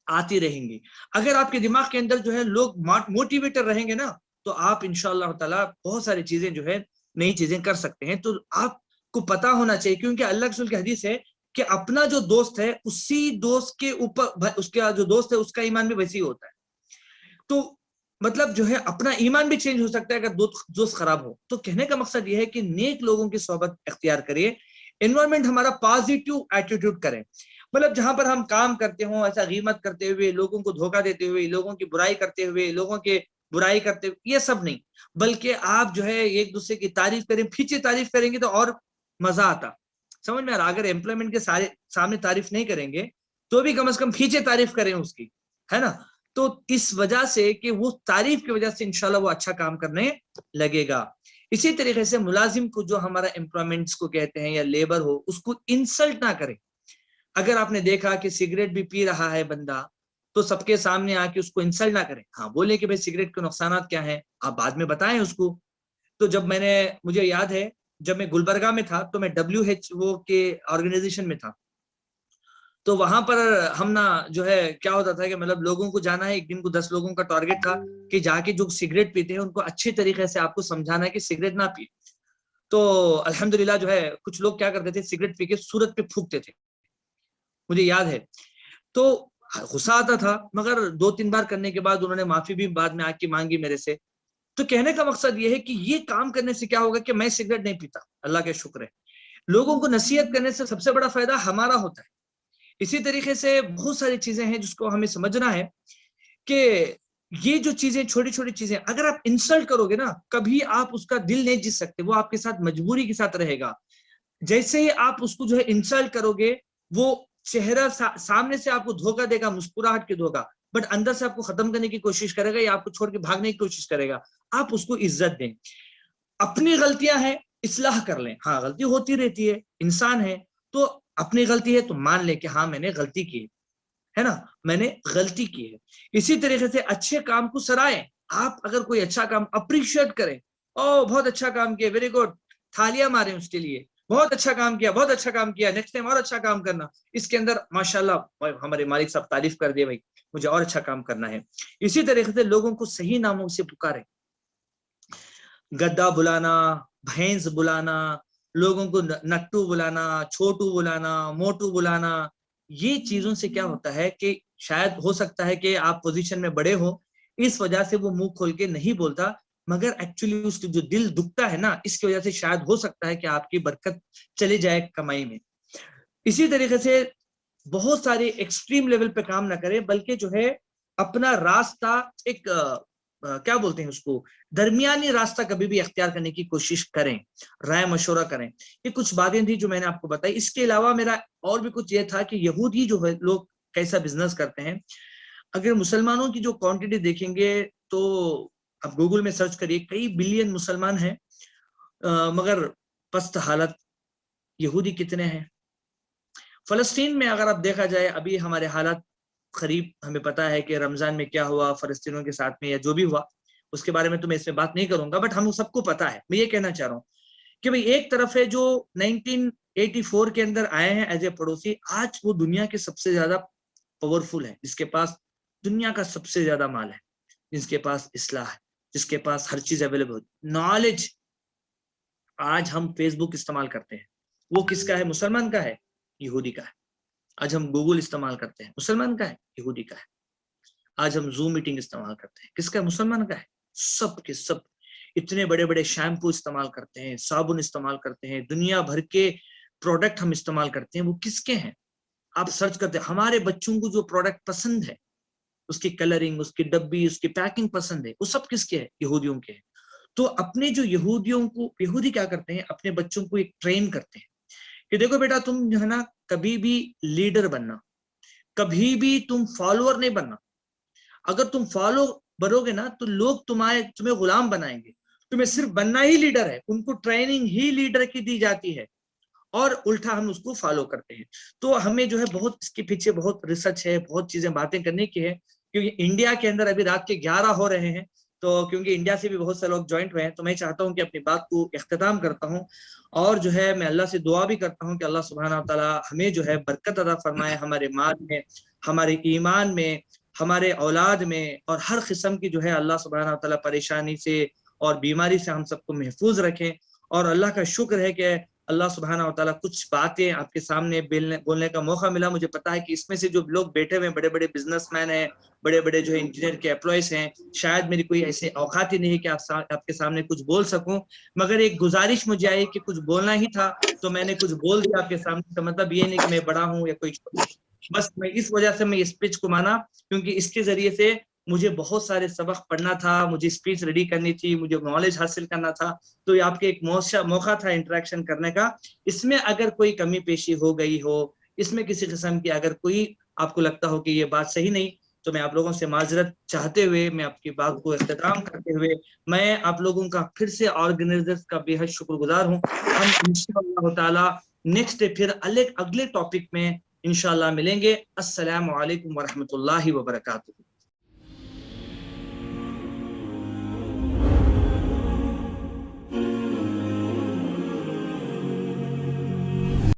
آتی رہیں گی. اگر آپ کے دماغ کے اندر جو ہے لوگ موٹیویٹر رہیں گے نا, تو آپ انشاءاللہ تعالی بہت ساری چیزیں جو ہے نئی چیزیں کر سکتے ہیں. تو آپ کو پتا ہونا چاہیے, کیونکہ اللہ کے رسول کی حدیث ہے کہ اپنا جو دوست ہے اسی دوست کے اوپر اس کا جو دوست ہے اس کا ایمان بھی ویسے ہی ہوتا ہے. تو مطلب جو ہے اپنا ایمان بھی چینج ہو سکتا ہے اگر دوست خراب ہو. تو کہنے کا مقصد یہ ہے کہ نیک لوگوں کی صحبت اختیار کریے, انوائرمنٹ ہمارا پازیٹیو ایٹیٹیوڈ کریں. مطلب جہاں پر ہم کام کرتے ہوں ایسا غیبت کرتے ہوئے، لوگوں کو دھوکہ دیتے ہوئے، لوگوں کی برائی کرتے ہوئے، لوگوں کے برائی کرتے ہوئے، یہ سب نہیں، بلکہ آپ جو ہے ایک دوسرے کی تعریف کریں، پیچھے تعریف کریں گے تو اور مزہ آتا. سمجھ میں آ رہا؟ اگر امپلائمنٹ کے سامنے تعریف نہیں کریں گے تو بھی کم از کم پیچھے تعریف کریں اس کی، ہے نا. تو اس وجہ سے کہ وہ تعریف کی وجہ سے انشاءاللہ وہ اچھا کام کرنے لگے گا. اسی طریقے سے ملازم کو جو ہمارا امپلائمنٹس کو کہتے ہیں یا لیبر ہو، اس کو انسلٹ نہ کریں. اگر آپ نے دیکھا کہ سگریٹ بھی پی رہا ہے بندہ تو سب کے سامنے آ کے اس کو انسلٹ نہ کریں. ہاں بولے کہ بھائی سگریٹ کے نقصانات کیا ہیں، آپ بعد میں بتائیں اس کو. تو جب مجھے یاد ہے جب میں گلبرگہ میں تھا تو میں WHO کے آرگنائزیشن میں تھا، تو وہاں پر ہم نا جو ہے کیا ہوتا تھا کہ مطلب لوگوں کو جانا ہے، ایک دن کو 10 لوگوں کا ٹارگیٹ تھا کہ جا کے جو سگریٹ پیتے ہیں ان کو اچھے طریقے سے آپ کو سمجھانا ہے کہ سگریٹ نہ پیے. تو الحمدللہ جو ہے کچھ لوگ کیا کرتے تھے، سگریٹ پی کے صورت پہ پھونکتے تھے، مجھے یاد ہے. تو غصہ آتا تھا، مگر 2-3 بار کرنے کے بعد انہوں نے معافی بھی بعد میں آ کے مانگی میرے سے. تو کہنے کا مقصد یہ ہے کہ یہ کام کرنے سے کیا ہوگا کہ میں سگریٹ نہیں پیتا، اللہ کے شکر ہے. لوگوں کو نصیحت کرنے سے سب سے بڑا فائدہ ہمارا ہوتا ہے. اسی طریقے سے بہت ساری چیزیں ہیں جس کو ہمیں سمجھنا ہے کہ یہ جو چیزیں چھوٹی چھوٹی چیزیں، اگر آپ انسلٹ کرو گے نا کبھی آپ اس کا دل نہیں جیت سکتے، وہ آپ کے ساتھ مجبوری کے ساتھ رہے گا. جیسے ہی آپ اس کو جو ہے انسلٹ کرو گے وہ چہرہ سامنے سے آپ کو دھوکہ دے گا، مسکراہٹ کے دھوکہ، بٹ اندر سے آپ کو ختم کرنے کی کوشش کرے گا یا آپ کو چھوڑ کے بھاگنے کی کوشش کرے گا. آپ اس کو عزت دیں. اپنی غلطیاں ہیں اصلاح کر لیں. ہاں غلطی ہوتی رہتی ہے، انسان ہے، تو اپنی غلطی ہے تو مان لیں کہ ہاں میں نے غلطی کی ہے نا، میں نے غلطی کی ہے. اسی طریقے سے اچھے کام کو سرائیں. آپ اگر کوئی اچھا کام اپریشیٹ کریں، او بہت اچھا کام کیا، ویری گڈ، تھالیاں ماریں اس کے لیے، بہت اچھا کام کیا، بہت اچھا کام کیا، نیکسٹ ٹائم اور اچھا کام کرنا. اس کے اندر ماشاءاللہ ہمارے مالک صاحب تعریف کر دیے، بھائی مجھے اور اچھا کام کرنا ہے. اسی طریقے سے لوگوں کو صحیح ناموں سے پکاریں. گدا بلانا، بھینس بلانا، لوگوں کو نٹو بلانا، چھوٹو بلانا، موٹو بلانا، یہ چیزوں سے کیا ہوتا ہے کہ شاید ہو سکتا ہے کہ آپ پوزیشن میں بڑے ہو، اس وجہ سے وہ منہ کھول کے نہیں بولتا، مگر ایکچولی اس کی جو دل دکھتا ہے نا، اس کی وجہ سے شاید ہو سکتا ہے کہ آپ کی برکت چلے جائے کمائی میں. اسی طریقے سے بہت سارے ایکسٹریم لیول پہ کام نہ کریں، بلکہ جو ہے اپنا راستہ ایک کیا بولتے ہیں اس کو، درمیانی راستہ کبھی بھی اختیار کرنے کی کوشش کریں، رائے مشورہ کریں. یہ کچھ باتیں تھی جو میں نے آپ کو بتائی. اس کے علاوہ میرا اور بھی کچھ یہ تھا کہ یہودی جو ہے لوگ کیسا بزنس کرتے ہیں. اگر مسلمانوں کی جو کوانٹٹی دیکھیں گے تو اب گوگل میں سرچ کریے، کئی بلین مسلمان ہیں، مگر پست حالت یہودی کتنے ہیں. فلسطین میں اگر اب دیکھا جائے، ابھی ہمارے حالات قریب ہمیں پتا ہے کہ رمضان میں کیا ہوا فلسطینیوں کے ساتھ میں، یا جو بھی ہوا اس کے بارے میں تو میں اس میں بات نہیں کروں گا، بٹ ہم سب کو پتا ہے. میں یہ کہنا چاہ رہا ہوں کہ بھئی ایک طرف ہے جو 1984 کے اندر آئے ہیں ایز اے پڑوسی، آج وہ دنیا کے سب سے زیادہ پاورفل ہے، جس کے پاس دنیا کا سب سے زیادہ مال ہے، جس کے پاس اصلاح ہے، جس کے پاس ہر چیز اویلیبل ہے، نالج. آج ہم فیس بک استعمال کرتے ہیں، وہ کس کا ہے؟ مسلمان کا ہے، یہودی کا ہے. آج ہم گوگل استعمال کرتے ہیں، مسلمان کا ہے، یہودی کا ہے. آج ہم زوم میٹنگ استعمال کرتے ہیں، کس کا ہے؟ مسلمان کا ہے. سب کے سب اتنے بڑے بڑے شیمپو استعمال کرتے ہیں، صابن استعمال کرتے ہیں، دنیا بھر کے پروڈکٹ ہم استعمال کرتے ہیں، وہ کس کے ہیں؟ آپ سرچ کرتے ہیں. ہمارے بچوں کو جو پروڈکٹ پسند ہے، اس کی کلرنگ، اس کی ڈبی، اس کی پیکنگ پسند ہے، وہ سب کس کے ہے؟ یہودیوں کے ہیں. تو اپنے جو یہودیوں کو، یہودی کیا کرتے ہیں، اپنے بچوں کو ایک ٹرین کرتے ہیں کہ دیکھو بیٹا تم جو ہے نا کبھی بھی لیڈر بننا، کبھی بھی تم فالوور نہیں بننا. اگر تم فالو بنو گے نا تو لوگ تمہیں غلام بنائیں گے. تمہیں صرف بننا ہی لیڈر ہے، ان کو ٹریننگ ہی لیڈر کی دی جاتی ہے، اور الٹا ہم اس کو فالو کرتے ہیں. تو ہمیں جو ہے بہت اس کے پیچھے بہت ریسرچ ہے، بہت چیزیں باتیں کرنے کی ہے. کیونکہ انڈیا کے اندر ابھی رات کے 11 ہو رہے ہیں، تو کیونکہ انڈیا سے بھی بہت سے لوگ جوائنٹ ہوئے ہیں، تو میں چاہتا ہوں کہ اپنی بات کو اختتام کرتا ہوں، اور جو ہے میں اللہ سے دعا بھی کرتا ہوں کہ اللہ سبحانہ و تعالیٰ ہمیں جو ہے برکت عطا فرمائے، ہمارے مال میں، ہمارے ایمان میں، ہمارے اولاد میں، اور ہر قسم کی جو ہے اللہ سبحانہ و تعالیٰ پریشانی سے اور بیماری سے ہم سب کو محفوظ رکھیں. اور اللہ کا شکر ہے کہ اللہ سبحانہ و تعالیٰ کچھ باتیں آپ کے سامنے بولنے کا موقع ملا. مجھے پتا ہے کہ اس میں سے جو لوگ بیٹھے ہوئے ہیں بڑے بڑے بزنس مین ہیں, بڑے بڑے جو ہے انجینئر کے امپلائز ہیں, شاید میری کوئی ایسے اوقات ہی نہیں ہے کہ آپ کے سامنے کچھ بول سکوں, مگر ایک گزارش مجھے آئی کہ کچھ بولنا ہی تھا تو میں نے کچھ بول دیا آپ کے سامنے. تو مطلب یہ نہیں کہ میں بڑا ہوں یا کوئی, بس میں اس وجہ سے میں اسپیچ کو مانا کیونکہ اس کے ذریعے سے مجھے بہت سارے سبق پڑھنا تھا, مجھے اسپیچ ریڈی کرنی تھی, مجھے نالج حاصل کرنا تھا. تو یہ آپ کے ایک موقع تھا انٹریکشن کرنے کا. اس میں اگر کوئی کمی پیشی ہو گئی ہو, اس میں کسی قسم کی اگر کوئی آپ کو لگتا ہو کہ یہ بات صحیح نہیں, تو میں آپ لوگوں سے معذرت چاہتے ہوئے, میں آپ کی بات کو اختتام کرتے ہوئے, میں آپ لوگوں کا پھر سے آرگنائزرز کا بے حد شکر گزار ہوں. ہم انشاءاللہ تعالی نیکسٹ پھر اگلے ٹاپک میں انشاءاللہ ملیں گے. السلام علیکم ورحمۃ اللہ وبرکاتہ.